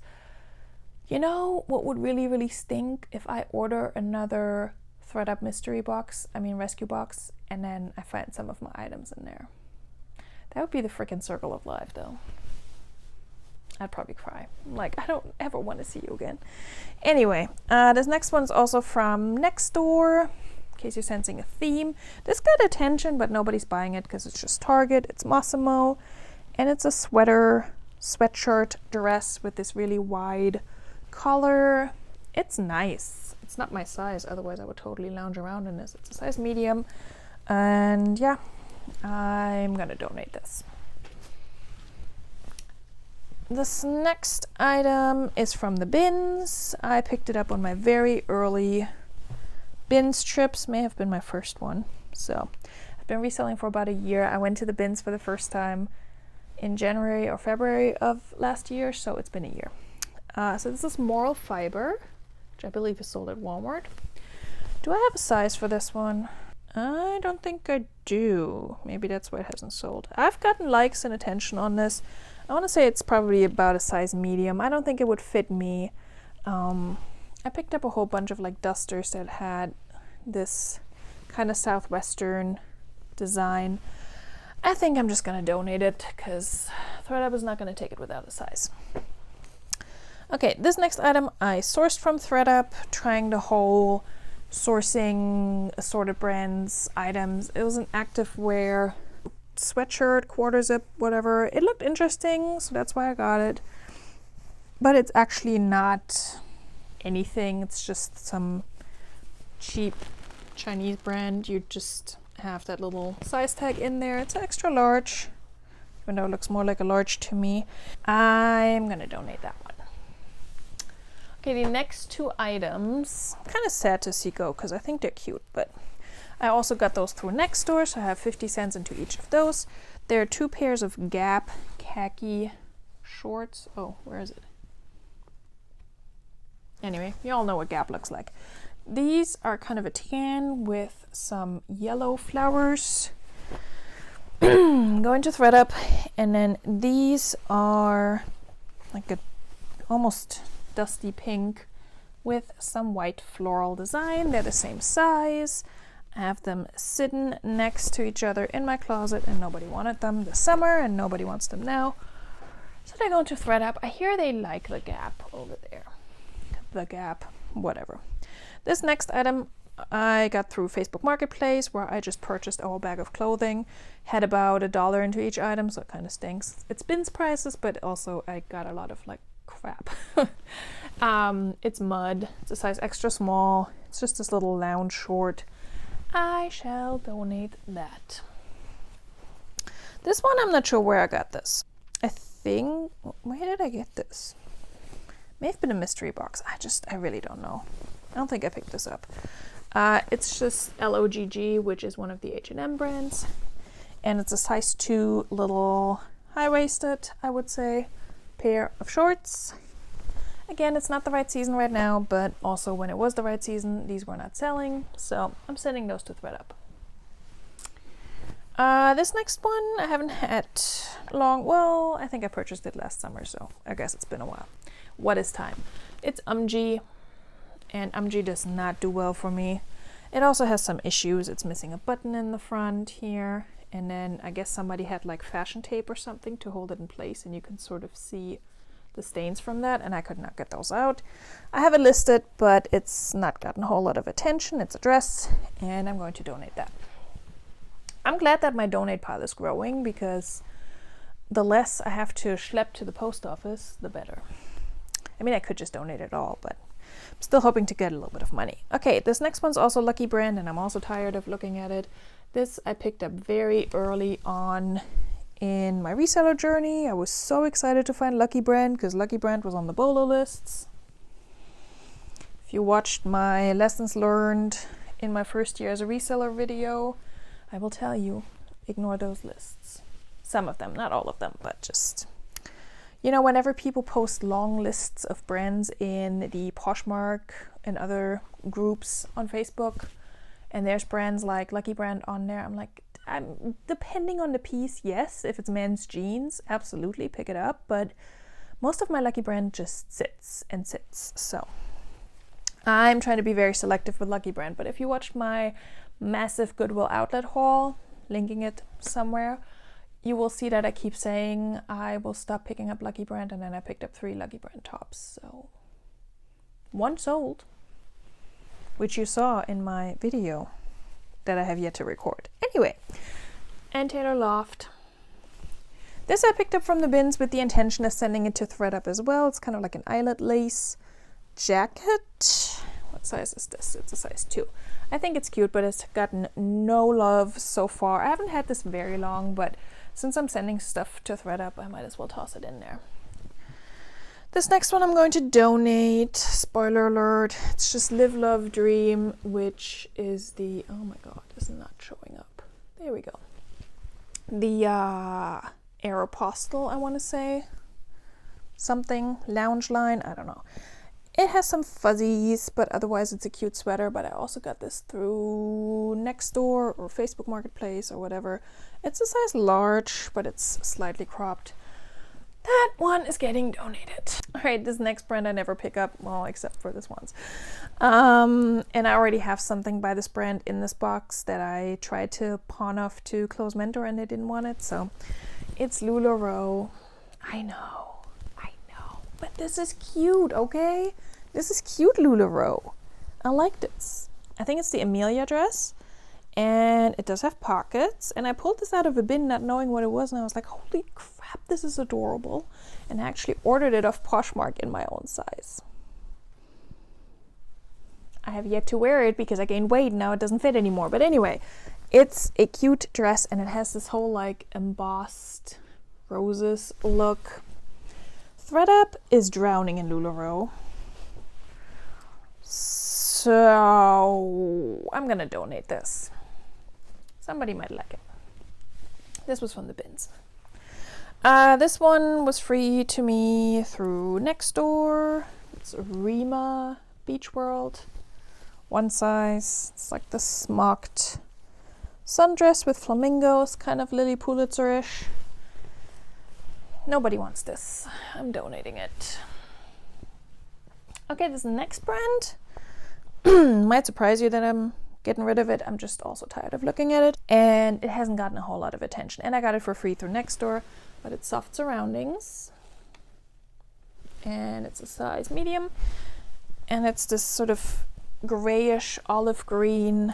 You know what would really, really stink? If I order another ThredUp mystery box, rescue box, and then I find some of my items in there. That would be the freaking circle of life, though. I'd probably cry. Like, I don't ever want to see you again. Anyway, this next one's also from Nextdoor, in case you're sensing a theme. This got attention, but nobody's buying it because it's just Target. It's Massimo, and it's a sweatshirt dress with this really wide collar. It's nice. It's not my size, otherwise I would totally lounge around in this. It's a size medium, and yeah, I'm gonna donate this. This next item is from the bins. I picked it up on my very early bins trips. May have been my first one. So I've been reselling for about a year. I went to the bins for the first time in January or February of last year, so it's been a year. So this is Moral Fiber, which I believe is sold at Walmart. Do I have a size for this one? I don't think I do. Maybe that's why it hasn't sold. I've gotten likes and attention on this. I want to say it's probably about a size medium. I don't think it would fit me. I picked up a whole bunch of like dusters that had this kind of southwestern design. I think I'm just gonna donate it because ThredUp is not gonna take it without a size. Okay, this next item I sourced from ThredUp, trying the whole sourcing assorted brands items. It was an activewear sweatshirt, quarter zip, whatever. It looked interesting, so that's why I got it. But it's actually not anything. It's just some cheap Chinese brand. You just have that little size tag in there. It's extra large. even though it looks more like a large to me. I'm gonna donate that one. Okay, the next two items, I'm kind of sad to see go because I think they're cute, but I also got those through Nextdoor, so I have 50 cents into each of those. There are two pairs of Gap khaki shorts. Oh, where is it? Anyway, you all know what Gap looks like. These are kind of a tan with some yellow flowers. Going to ThredUp, and then these are like a almost dusty pink with some white floral design. They're the same size. I have them sitting next to each other in my closet, and nobody wanted them this summer, and nobody wants them now. So they're going to ThredUp. I hear they like the Gap over there. The Gap, whatever. This next item I got through Facebook Marketplace, where I just purchased a whole bag of clothing. Had about $1 into each item, so it kind of stinks. It's bins prices, but also I got a lot of like crap. It's mud. It's a size extra small. It's just this little lounge short. I shall donate that. This one, I'm not sure where I got this. I think, where did I get this? May have been a mystery box. I really don't know. I don't think I picked this up. It's just LOGG, which is one of the H&M brands. And it's a size 2 little high-waisted, I would say, pair of shorts. Again, it's not the right season right now, but also when it was the right season, these were not selling. So I'm sending those to ThredUp. This next one I haven't had long. Well, I think I purchased it last summer, so I guess it's been a while. What is time? It's UMG, and UMG does not do well for me. It also has some issues. It's missing a button in the front here, and then I guess somebody had like fashion tape or something to hold it in place, and you can sort of see the stains from that, and I could not get those out. I have it listed, but it's not gotten a whole lot of attention. It's a dress, and I'm going to donate that. I'm glad that my donate pile is growing, because the less I have to schlep to the post office, the better. I mean, I could just donate it all, but I'm still hoping to get a little bit of money. Okay, this next one's also Lucky Brand, and I'm also tired of looking at it. This I picked up very early on in my reseller journey. I was so excited to find Lucky Brand because Lucky Brand was on the BOLO lists. If you watched my lessons learned in my first year as a reseller video, I will tell you, ignore those lists. Some of them, not all of them, but just, you know, whenever people post long lists of brands in the Poshmark and other groups on Facebook, and there's brands like Lucky Brand on there, I'm like, depending on the piece, yes. If it's men's jeans, absolutely pick it up, but most of my Lucky Brand just sits and sits. So I'm trying to be very selective with Lucky Brand, but if you watched my massive Goodwill outlet haul, linking it somewhere, you will see that I keep saying I will stop picking up Lucky Brand, and then I picked up 3 Lucky Brand tops. So 1 sold, which you saw in my video that I have yet to record. Anyway, and Taylor Loft. This I picked up from the bins with the intention of sending it to ThredUp as well. It's kind of like an eyelet lace jacket. What size is this? It's a size 2. I think it's cute, but it's gotten no love so far. I haven't had this very long, but since I'm sending stuff to ThredUp, I might as well toss it in there. This next one I'm going to donate. Spoiler alert. It's just Live, Love, Dream, which is the, oh my god, it's not showing up. There we go. The Aeropostale, I want to say. Something, lounge line, I don't know. It has some fuzzies, but otherwise it's a cute sweater. But I also got this through Nextdoor or Facebook Marketplace or whatever. It's a size large, but it's slightly cropped. That one is getting donated. All right, this next brand I never pick up, well, except for this one's. And I already have something by this brand in this box that I tried to pawn off to Close Mentor, and they didn't want it. So it's Lularoe. I know. But this is cute, okay? This is cute, Lularoe. I like this. I think it's the Amelia dress. And it does have pockets. And I pulled this out of a bin not knowing what it was. And I was like, holy crap, this is adorable. And I actually ordered it off Poshmark in my own size. I have yet to wear it because I gained weight and now it doesn't fit anymore. But anyway, it's a cute dress. And it has this whole like embossed roses look. ThredUp is drowning in Lularoe. So I'm gonna donate this. Somebody might like it. This was from the bins. This one was free to me through Nextdoor. It's Rima Beach World. One size. It's like the smocked sundress with flamingos, kind of Lily Pulitzer-ish. Nobody wants this. I'm donating it. Okay, this next brand might surprise you that I'm getting rid of it. I'm just also tired of looking at it, and it hasn't gotten a whole lot of attention. And I got it for free through Nextdoor, but it's soft surroundings, and it's a size medium, and it's this sort of grayish olive green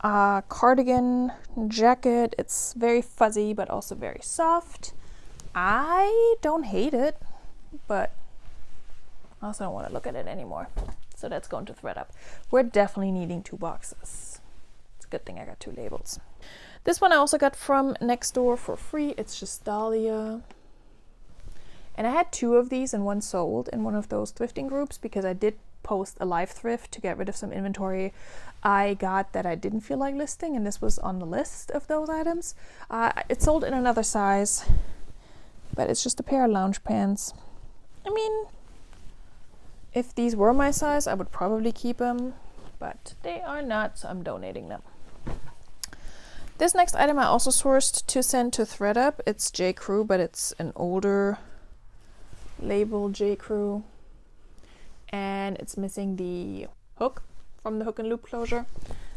cardigan jacket. It's very fuzzy but also very soft. I don't hate it, but I also don't want to look at it anymore. So that's going to ThredUp. We're definitely needing 2 boxes. It's a good thing I got 2 labels. This one I also got from Nextdoor for free. It's just Dahlia. And I had 2 of these and one sold in one of those thrifting groups because I did post a live thrift to get rid of some inventory I got that I didn't feel like listing, and this was on the list of those items. It sold in another size, but it's just a pair of lounge pants. I mean, if these were my size, I would probably keep them, but they are not, so I'm donating them. This next item I also sourced to send to ThredUp. It's J. Crew, but it's an older label, J. Crew. And it's missing the hook from the hook and loop closure.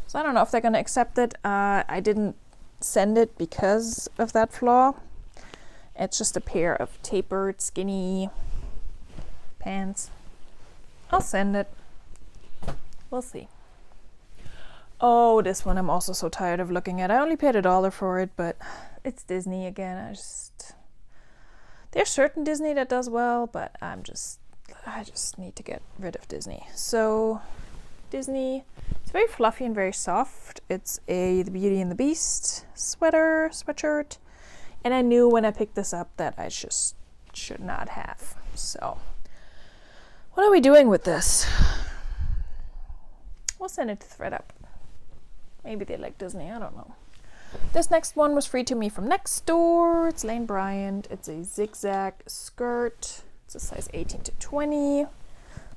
So I don't know if they're gonna accept it. I didn't send it because of that flaw. It's just a pair of tapered, skinny pants. I'll send it. We'll see. Oh, this one I'm also so tired of looking at. I only paid $1 for it, but it's Disney again. There's certain Disney that does well, but I just need to get rid of Disney. So Disney, it's very fluffy and very soft. It's The Beauty and the Beast sweatshirt. And I knew when I picked this up that I just should not have. So what are we doing with this? We'll send it to ThredUp. Maybe they like Disney, I don't know. This next one was free to me from Nextdoor. It's Lane Bryant. It's a zigzag skirt. It's a size 18 to 20.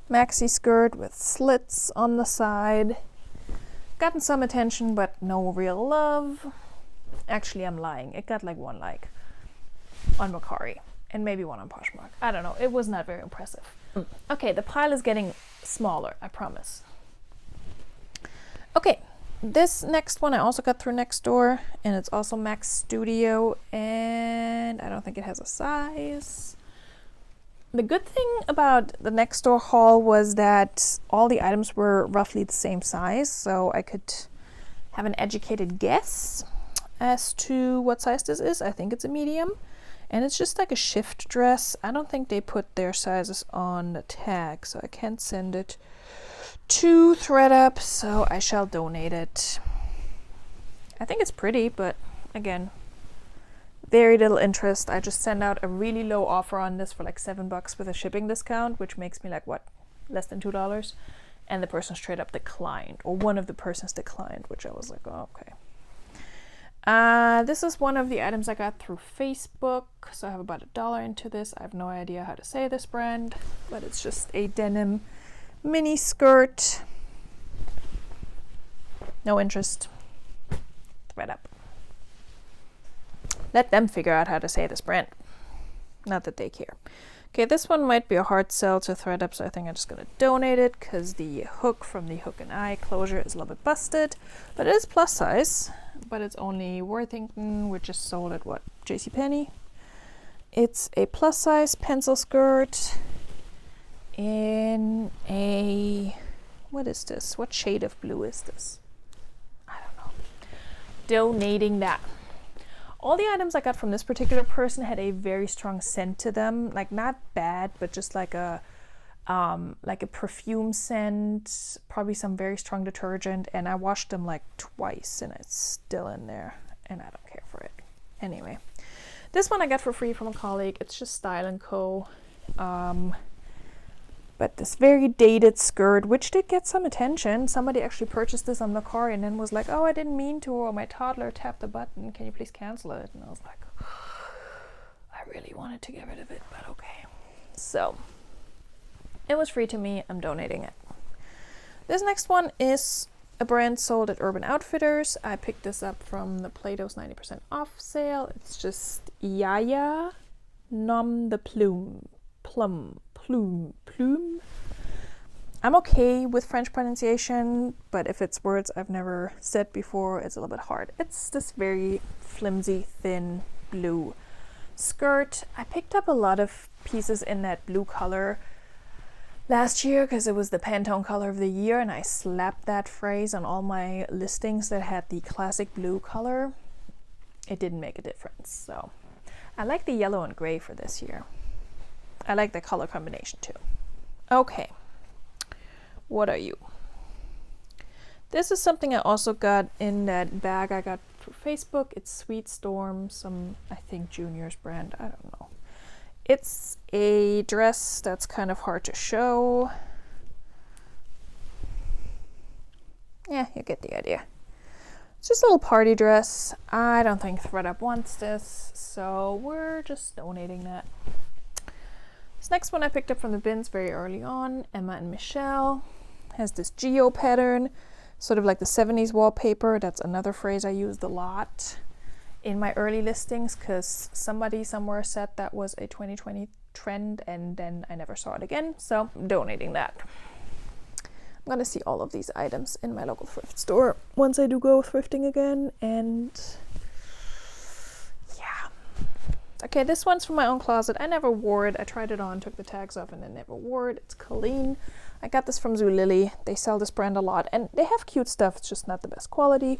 Maxi skirt with slits on the side. Gotten some attention, but no real love. Actually, I'm lying. It got like 1 like on Macari and maybe 1 on Poshmark. I don't know. It was not very impressive. Okay, the pile is getting smaller, I promise. Okay, this next one I also got through Nextdoor, and it's also Max Studio, and I don't think it has a size. The good thing about the Nextdoor haul was that all the items were roughly the same size, so I could have an educated guess as to what size this is. I think it's a medium, and it's just like a shift dress. I don't think they put their sizes on the tag, so I can't send it to ThredUp, so I shall donate it. I think it's pretty, but again, very little interest. I just sent out a really low offer on this for like $7 with a shipping discount, which makes me like, what, less than $2? And the person straight up declined, or one of the persons declined, which I was like, oh, okay. This is one of the items I got through Facebook, so I have about $1 into this. I have no idea how to say this brand, but it's just a denim mini skirt. No interest. ThredUp. Let them figure out how to say this brand. Not that they care. Okay, this one might be a hard sell to ThredUp, so I think I'm just going to donate it because the hook from the hook and eye closure is a little bit busted, but it is plus size. But it's only Worthington, which is sold at what, JCPenney. It's a plus size pencil skirt in a, what is this? What shade of blue is this? I don't know. Donating that. All the items I got from this particular person had a very strong scent to them, like not bad, but just like a perfume scent, probably some very strong detergent, and I washed them like twice and it's still in there and I don't care for it. Anyway, This one I got for free from a colleague. It's just Style & Co. But this very dated skirt, which did get some attention. Somebody actually purchased this on Mercari and then was like, oh, I didn't mean to, or my toddler tapped the button. Can you please cancel it? And I was like, I really wanted to get rid of it, but okay. So it was free to me. I'm donating it. This next one is a brand sold at Urban Outfitters. I picked this up from the Plato's 90% off sale. It's just Yaya Nom de Plume. Plume. I'm okay with French pronunciation, but if it's words I've never said before, it's a little bit hard. It's this very flimsy, thin blue skirt. I picked up a lot of pieces in that blue color last year because it was the Pantone color of the year, and I slapped that phrase on all my listings that had the classic blue color. It didn't make a difference. So I like the yellow and gray for this year. I like the color combination too. Okay, what are you? This is something I also got in that bag I got for Facebook. It's Sweet Storm, some, I think, Junior's brand. I don't know. It's a dress that's kind of hard to show. Yeah, you get the idea. It's just a little party dress. I don't think ThredUp wants this, so we're just donating that. This next one I picked up from the bins very early on. Emma and Michelle has this geo pattern, sort of like the 70s wallpaper. That's another phrase I used a lot in my early listings because somebody somewhere said that was a 2020 trend, and then I never saw it again. So I'm donating that. I'm gonna see all of these items in my local thrift store once I do go thrifting again. And okay, this one's from my own closet. I never wore it. I tried it on, took the tags off, and then never wore it. It's Colleen. I got this from Zulily. They sell this brand a lot, and they have cute stuff. It's just not the best quality.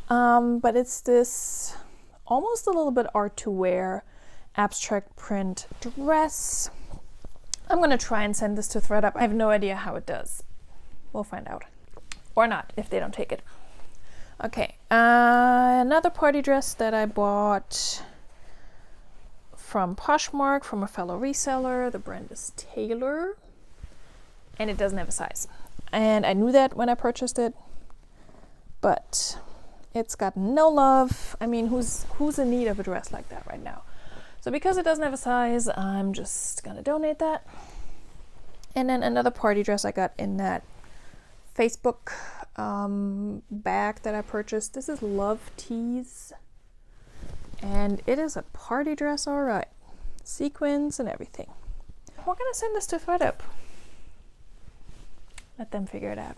But it's this almost a little bit art to wear abstract print dress. I'm going to try and send this to ThredUp. I have no idea how it does. We'll find out. Or not, if they don't take it. Okay, another party dress that I bought from Poshmark, from a fellow reseller. The brand is Taylor, and it doesn't have a size. And I knew that when I purchased it, but it's got no love. I mean, who's in need of a dress like that right now? So because it doesn't have a size, I'm just gonna donate that. And then another party dress I got in that Facebook bag that I purchased. This is Love Tees. And it is a party dress, all right. Sequins and everything. We're gonna send this to ThredUp. Let them figure it out.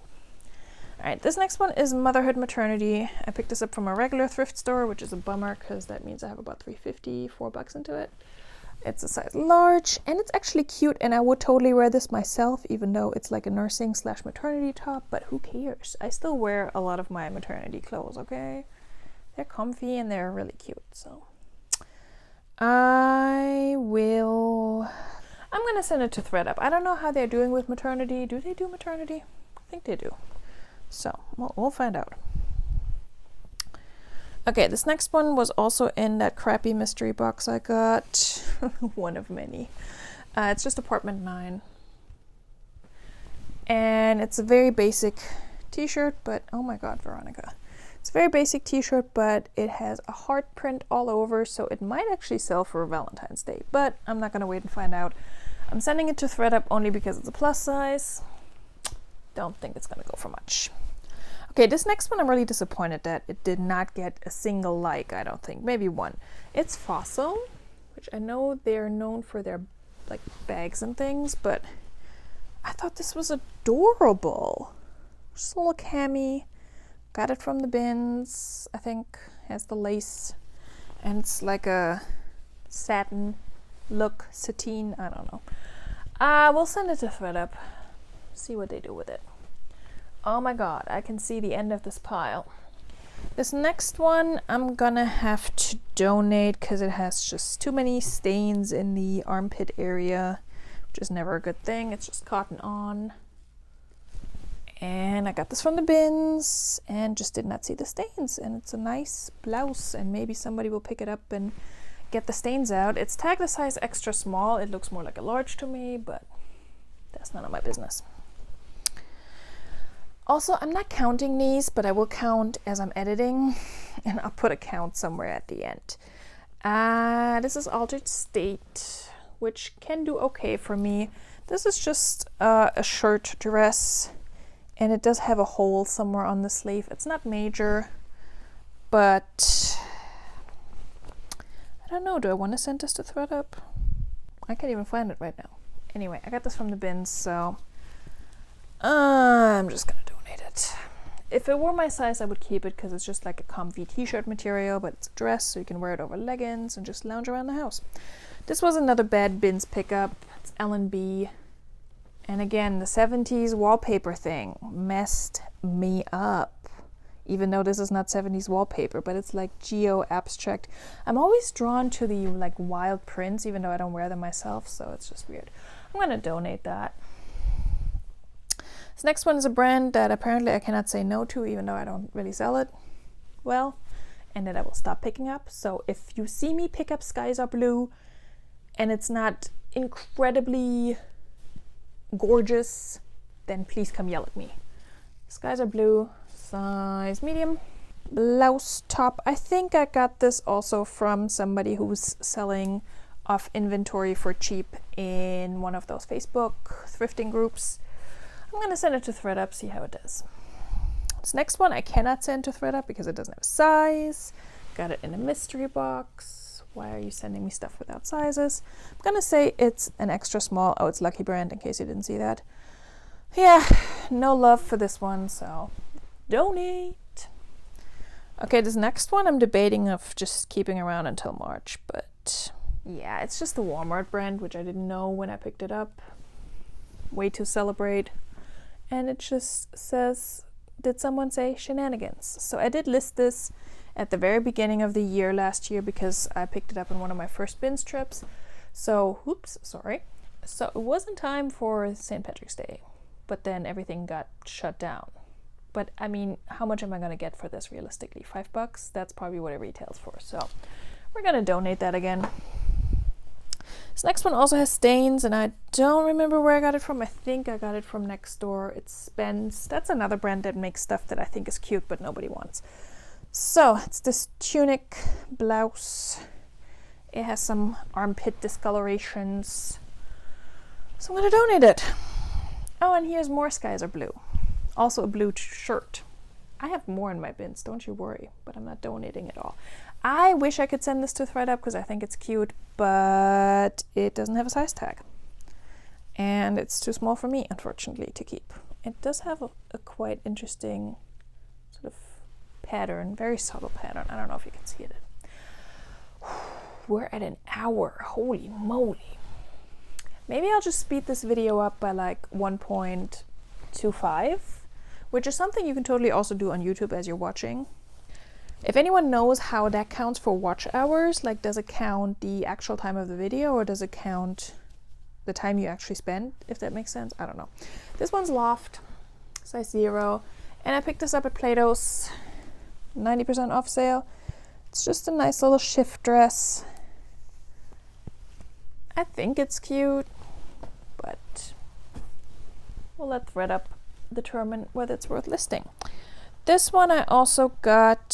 All right, this next one is Motherhood Maternity. I picked this up from a regular thrift store, which is a bummer because that means I have about $3.54 into it. It's a size large, and it's actually cute, and I would totally wear this myself, even though it's like a nursing / maternity top, but who cares? I still wear a lot of my maternity clothes, okay? They're comfy and they're really cute, so I'm gonna send it to ThredUp. I don't know how they're doing with maternity. Do they do maternity? I think they do. So we'll find out. Okay, this next one was also in that crappy mystery box I got. One of many. It's just Apartment 9. And it's a very basic t-shirt, but oh my god, Veronica. It's a very basic t-shirt, but it has a heart print all over, so it might actually sell for Valentine's Day, but I'm not gonna wait and find out. I'm sending it to ThredUp only because it's a plus size. Don't think it's gonna go for much. Okay, this next one I'm really disappointed that it did not get a single like, I don't think, maybe one. It's Fossil, which I know they're known for their like bags and things, but I thought this was adorable. Just a little cami. Got it from the bins, I think. Has the lace, and it's like a satin look, sateen, I don't know. We'll send it to ThredUp, see what they do with it. Oh my god, I can see the end of this pile. This next one I'm gonna have to donate because it has just too many stains in the armpit area, which is never a good thing. It's just cotton on. And I got this from the bins and just did not see the stains. And it's a nice blouse, and maybe somebody will pick it up and get the stains out. It's tagged a size extra small. It looks more like a large to me, but that's none of my business. Also, I'm not counting these, but I will count as I'm editing, and I'll put a count somewhere at the end. This is Altered State, which can do okay for me. This is just a shirt dress, and it does have a hole somewhere on the sleeve. It's not major, but I don't know. Do I want to send this to ThredUp? I can't even find it right now. Anyway, I got this from the bins, so I'm just gonna donate it. If it were my size, I would keep it because it's just like a comfy t-shirt material, but it's a dress, so you can wear it over leggings and just lounge around the house. This was another bad bins pickup. It's L&B. And again, the 70s wallpaper thing messed me up. Even though this is not 70s wallpaper, but it's like geo-abstract. I'm always drawn to the like wild prints, even though I don't wear them myself, so it's just weird. I'm gonna donate that. This next one is a brand that apparently I cannot say no to, even though I don't really sell it well, and that I will stop picking up. So if you see me pick up Skies Are Blue and it's not incredibly gorgeous, then please come yell at me. Skies Are Blue, size medium. Blouse top. I think I got this also from somebody who's selling off inventory for cheap in one of those Facebook thrifting groups. I'm gonna send it to ThredUp, see how it does. This next one I cannot send to ThredUp because it doesn't have a size. Got it in a mystery box. Why are you sending me stuff without sizes? I'm gonna say it's an extra small. Oh, it's Lucky Brand, in case you didn't see that. Yeah, no love for this one, so donate. Okay, this next one I'm debating of just keeping around until March, but yeah, it's just the Walmart brand, which I didn't know when I picked it up. Way to celebrate. And it just says, did someone say shenanigans? So I did list this at the very beginning of the year last year because I picked it up in one of my first bins trips. So, oops, sorry. So it was in time for St. Patrick's Day, but then everything got shut down. But I mean, how much am I gonna get for this realistically? $5? That's probably what it retails for. So we're gonna donate that again. This next one also has stains, and I don't remember where I got it from. I think I got it from next door. It's Spence. That's another brand that makes stuff that I think is cute, but nobody wants. So it's this tunic blouse. It has some armpit discolorations. So I'm gonna donate it. Oh, and here's more Skies Are Blue. Also a blue shirt. I have more in my bins, don't you worry, but I'm not donating it all. I wish I could send this to ThredUp because I think it's cute, but it doesn't have a size tag. And it's too small for me, unfortunately, to keep. It does have a quite interesting sort of pattern, very subtle pattern. I don't know if you can see it. We're at an hour, holy moly. Maybe I'll just speed this video up by like 1.25, which is something you can totally also do on YouTube as you're watching. If anyone knows how that counts for watch hours, like does it count the actual time of the video or does it count the time you actually spend, if that makes sense? I don't know. This one's Loft, size 0, and I picked this up at Plato's 90% off sale. It's just a nice little shift dress. I think it's cute, but we'll let ThredUp determine whether it's worth listing. This one I also got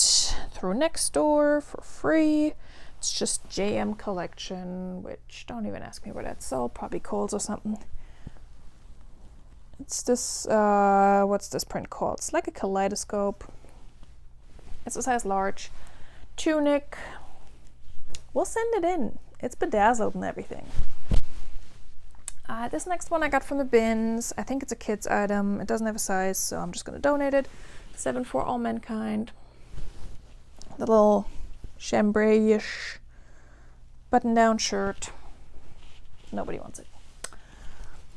through Nextdoor for free. It's just JM Collection, which don't even ask me where that's sold, probably Kohl's or something. It's this, what's this print called? It's like a kaleidoscope. It's a size large. Tunic. We'll send it in. It's bedazzled and everything. This next one I got from the bins. I think it's a kid's item. It doesn't have a size, so I'm just going to donate it. 7 for All Mankind. The little chambray-ish button-down shirt. Nobody wants it.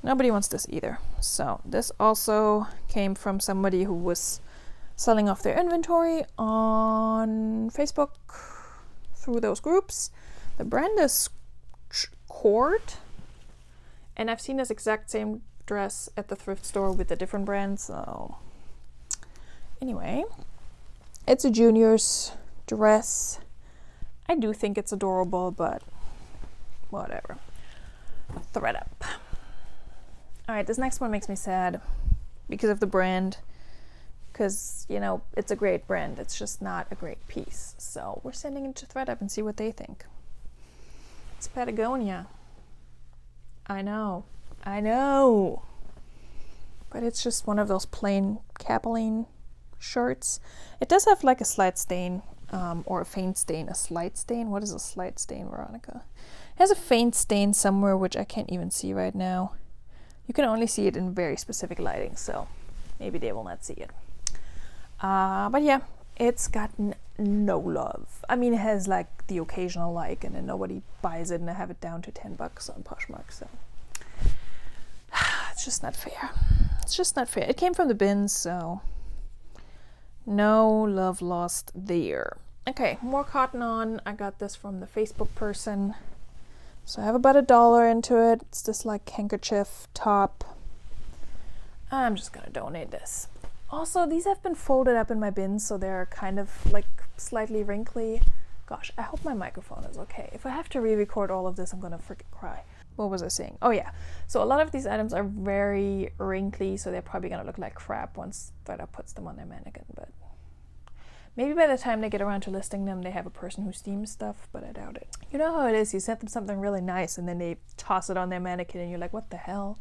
Nobody wants this either. So this also came from somebody who was selling off their inventory on Facebook through those groups. The brand is Cord, and I've seen this exact same dress at the thrift store with a different brand. So anyway, it's a junior's dress. I do think it's adorable, but whatever. ThredUp. All right, this next one makes me sad because of the brand. Because, you know, it's a great brand. It's just not a great piece. So we're sending it to ThredUp and see what they think. It's Patagonia. I know. But it's just one of those plain capeline shirts. It does have like a slight stain, or a faint stain. A slight stain? What is a slight stain, Veronica? It has a faint stain somewhere, which I can't even see right now. You can only see it in very specific lighting, so maybe they will not see it. But yeah, it's gotten no love. I mean, it has like the occasional like, and then nobody buys it, and I have it down to $10 on Poshmark, so it's just not fair. It's just not fair. It came from the bins, so no love lost there. Okay, more cotton on. I got this from the Facebook person. So I have about $1 into it. It's this like handkerchief top. I'm just gonna donate this. Also, these have been folded up in my bins, so they're kind of like slightly wrinkly. Gosh, I hope my microphone is okay. If I have to re-record all of this, I'm gonna freaking cry. What was I saying? Oh yeah, so a lot of these items are very wrinkly, so they're probably gonna look like crap once ThredUp puts them on their mannequin, but maybe by the time they get around to listing them, they have a person who steams stuff, but I doubt it. You know how it is, you sent them something really nice and then they toss it on their mannequin and you're like, what the hell?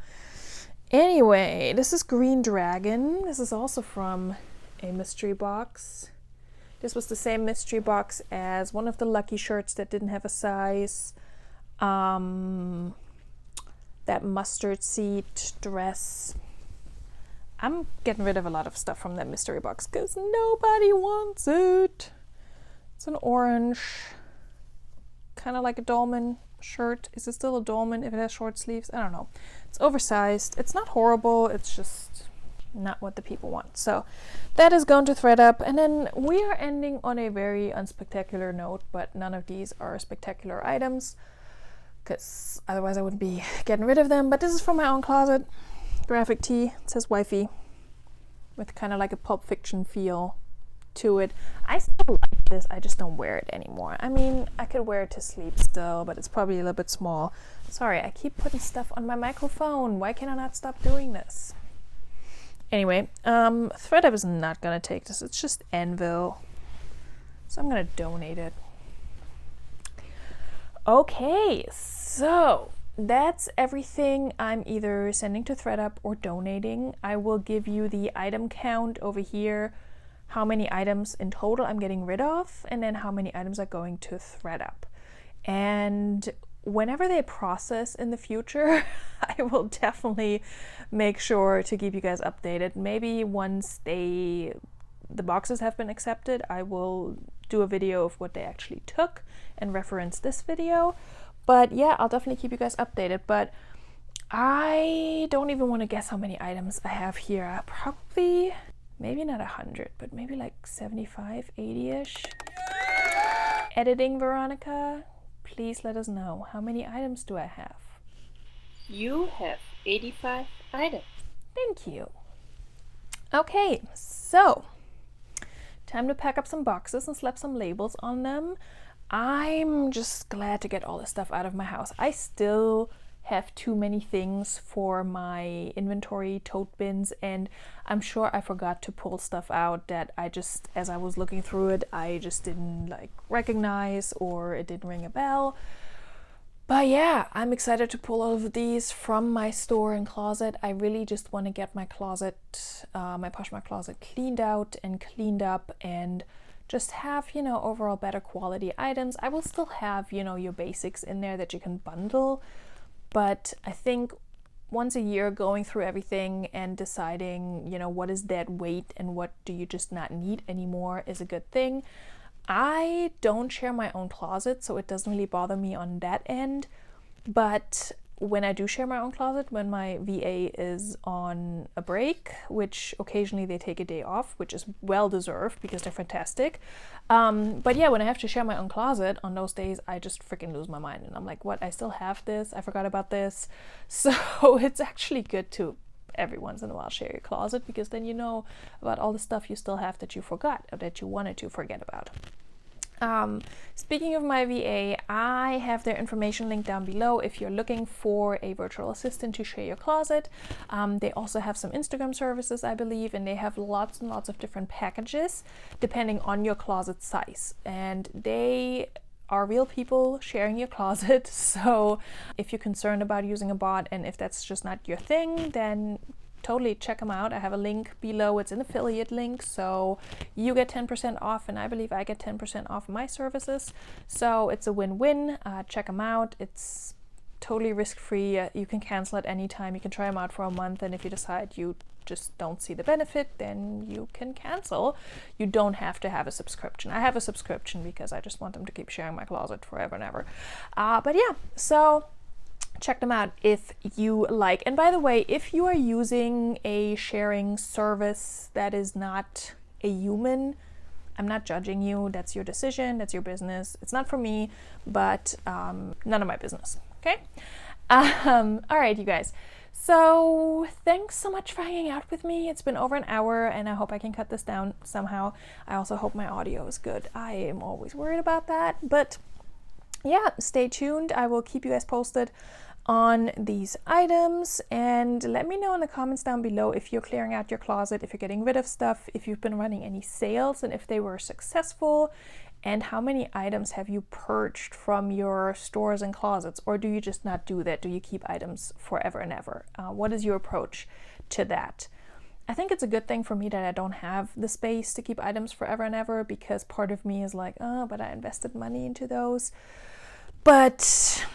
Anyway, this is Green Dragon. This is also from a mystery box. This was the same mystery box as one of the Lucky shirts that didn't have a size. That mustard seed dress. I'm getting rid of a lot of stuff from that mystery box because nobody wants it. It's an orange, kind of like a dolman shirt. Is it still a dolman if it has short sleeves? I don't know. It's oversized. It's not horrible. It's just not what the people want. So that is going to ThredUp. And then we are ending on a very unspectacular note, but none of these are spectacular items because otherwise I wouldn't be getting rid of them. But this is from my own closet. Graphic tee. It says wifey with kind of like a Pulp Fiction feel to it. I still like this. I just don't wear it anymore. I mean, I could wear it to sleep still, but it's probably a little bit small. Sorry, I keep putting stuff on my microphone. Why can I not stop doing this? Anyway, ThredUp is not gonna take this. It's just Anvil, so I'm gonna donate it. Okay, so that's everything I'm either sending to ThredUp or donating. I will give you the item count over here, how many items in total I'm getting rid of, and then how many items are going to ThredUp. And whenever they process in the future, I will definitely make sure to keep you guys updated. Maybe once the boxes have been accepted, I will do a video of what they actually took and reference this video. But yeah, I'll definitely keep you guys updated. But I don't even want to guess how many items I have here. Probably, maybe not 100, but maybe like 75, 80-ish. Editing, Veronica, please let us know. How many items do I have? You have 85 items. Thank you. Okay, so time to pack up some boxes and slap some labels on them. I'm just glad to get all this stuff out of my house. I still have too many things for my inventory tote bins, and I'm sure I forgot to pull stuff out that I just, as I was looking through it, I just didn't like recognize, or it didn't ring a bell. But yeah, I'm excited to pull all of these from my store and closet. I really just want to get my closet, my Poshmark closet cleaned out and cleaned up, and just have, you know, overall better quality items. I will still have, you know, your basics in there that you can bundle, but I think once a year going through everything and deciding, you know, what is dead weight and what do you just not need anymore is a good thing. I don't share my own closet, so it doesn't really bother me on that end, but when I do share my own closet, when my VA is on a break, which occasionally they take a day off, which is well deserved because they're fantastic. But yeah, when I have to share my own closet on those days, I just freaking lose my mind. And I'm like, what? I still have this? I forgot about this. So it's actually good to every once in a while share your closet, because then you know about all the stuff you still have that you forgot or that you wanted to forget about. Speaking of my VA, I have their information linked down below if you're looking for a virtual assistant to share your closet. They also have some Instagram services, I believe, and they have lots and lots of different packages depending on your closet size. And they are real people sharing your closet. So if you're concerned about using a bot and if that's just not your thing, then totally check them out. I have a link below. It's an affiliate link, so you get 10% off, and I believe I get 10% off my services. So it's a win-win. Check them out. It's totally risk-free. You can cancel at any time. You can try them out for a month, and if you decide you just don't see the benefit, then you can cancel. You don't have to have a subscription. I have a subscription because I just want them to keep sharing my closet forever and ever. But yeah, so check them out if you like. And by the way, if you are using a sharing service that is not a human, I'm not judging you. That's your decision. That's your business. It's not for me, but none of my business. Okay? All right, you guys. So thanks so much for hanging out with me. It's been over an hour, and I hope I can cut this down somehow. I also hope my audio is good. I am always worried about that, but yeah, stay tuned. I will keep you guys posted on these items, and let me know in the comments down below if you're clearing out your closet, if you're getting rid of stuff, if you've been running any sales and if they were successful, and how many items have you purged from your stores and closets, or do you just not do that? Do you keep items forever and ever? What is your approach to that? I think it's a good thing for me that I don't have the space to keep items forever and ever, because part of me is like, oh, but I invested money into those. But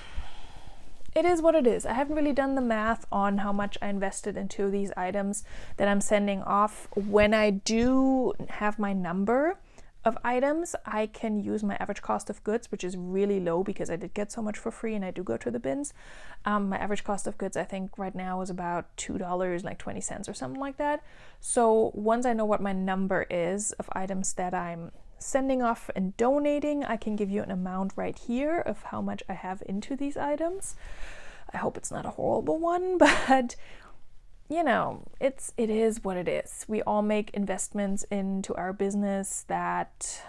it is what it is. I haven't really done the math on how much I invested into these items that I'm sending off. When I do have my number of items, I can use my average cost of goods, which is really low because I did get so much for free and I do go to the bins. My average cost of goods, I think right now is about $2.20 or something like that. So once I know what my number is of items that I'm sending off and donating, I can give you an amount right here of how much I have into these items. I hope it's not a horrible one, but you know, it is what it is. We all make investments into our business that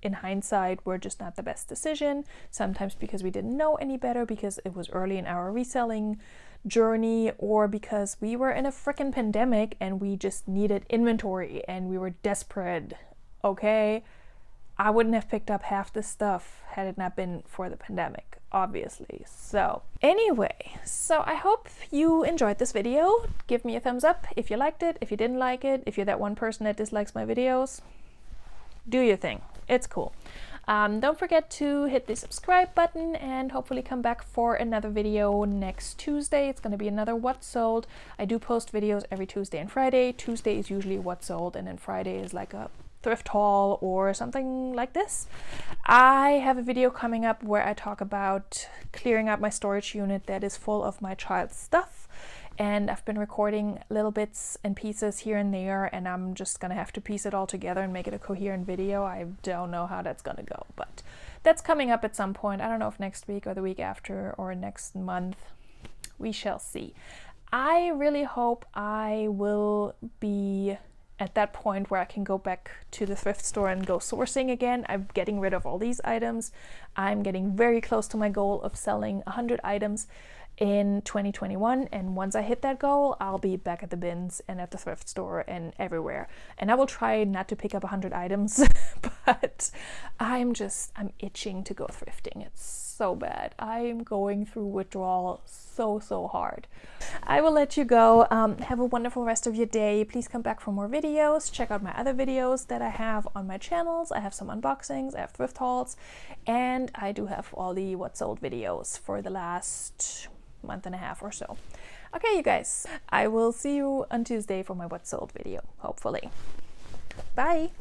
in hindsight were just not the best decision, sometimes because we didn't know any better, because it was early in our reselling journey, or because we were in a freaking pandemic and we just needed inventory and we were desperate. Okay, I wouldn't have picked up half this stuff had it not been for the pandemic, obviously. So anyway, so I hope you enjoyed this video. Give me a thumbs up if you liked it, if you didn't like it, if you're that one person that dislikes my videos, do your thing. It's cool. Don't forget to hit the subscribe button and hopefully come back for another video next Tuesday. It's going to be another What Sold. I do post videos every Tuesday and Friday. Tuesday is usually What Sold, and then Friday is like a thrift haul or something like this. I have a video coming up where I talk about clearing out my storage unit that is full of my child's stuff, and I've been recording little bits and pieces here and there, and I'm just gonna have to piece it all together and make it a coherent video. I don't know how that's gonna go, but that's coming up at some point. I don't know if next week or the week after or next month. We shall see. I really hope I will be at that point where I can go back to the thrift store and go sourcing again. I'm getting rid of all these items. I'm getting very close to my goal of selling 100 items in 2021, and once I hit that goal, I'll be back at the bins and at the thrift store and everywhere. And I will try not to pick up 100 items, but I'm itching to go thrifting. It's so bad. I'm going through withdrawal so hard. I will let you go. Have a wonderful rest of your day. Please come back for more videos. Check out my other videos that I have on my channels. I have some unboxings, I have thrift hauls, and I do have all the What Sold videos for the last month and a half or so. Okay, you guys, I will see you on Tuesday for my What Sold video, hopefully. Bye!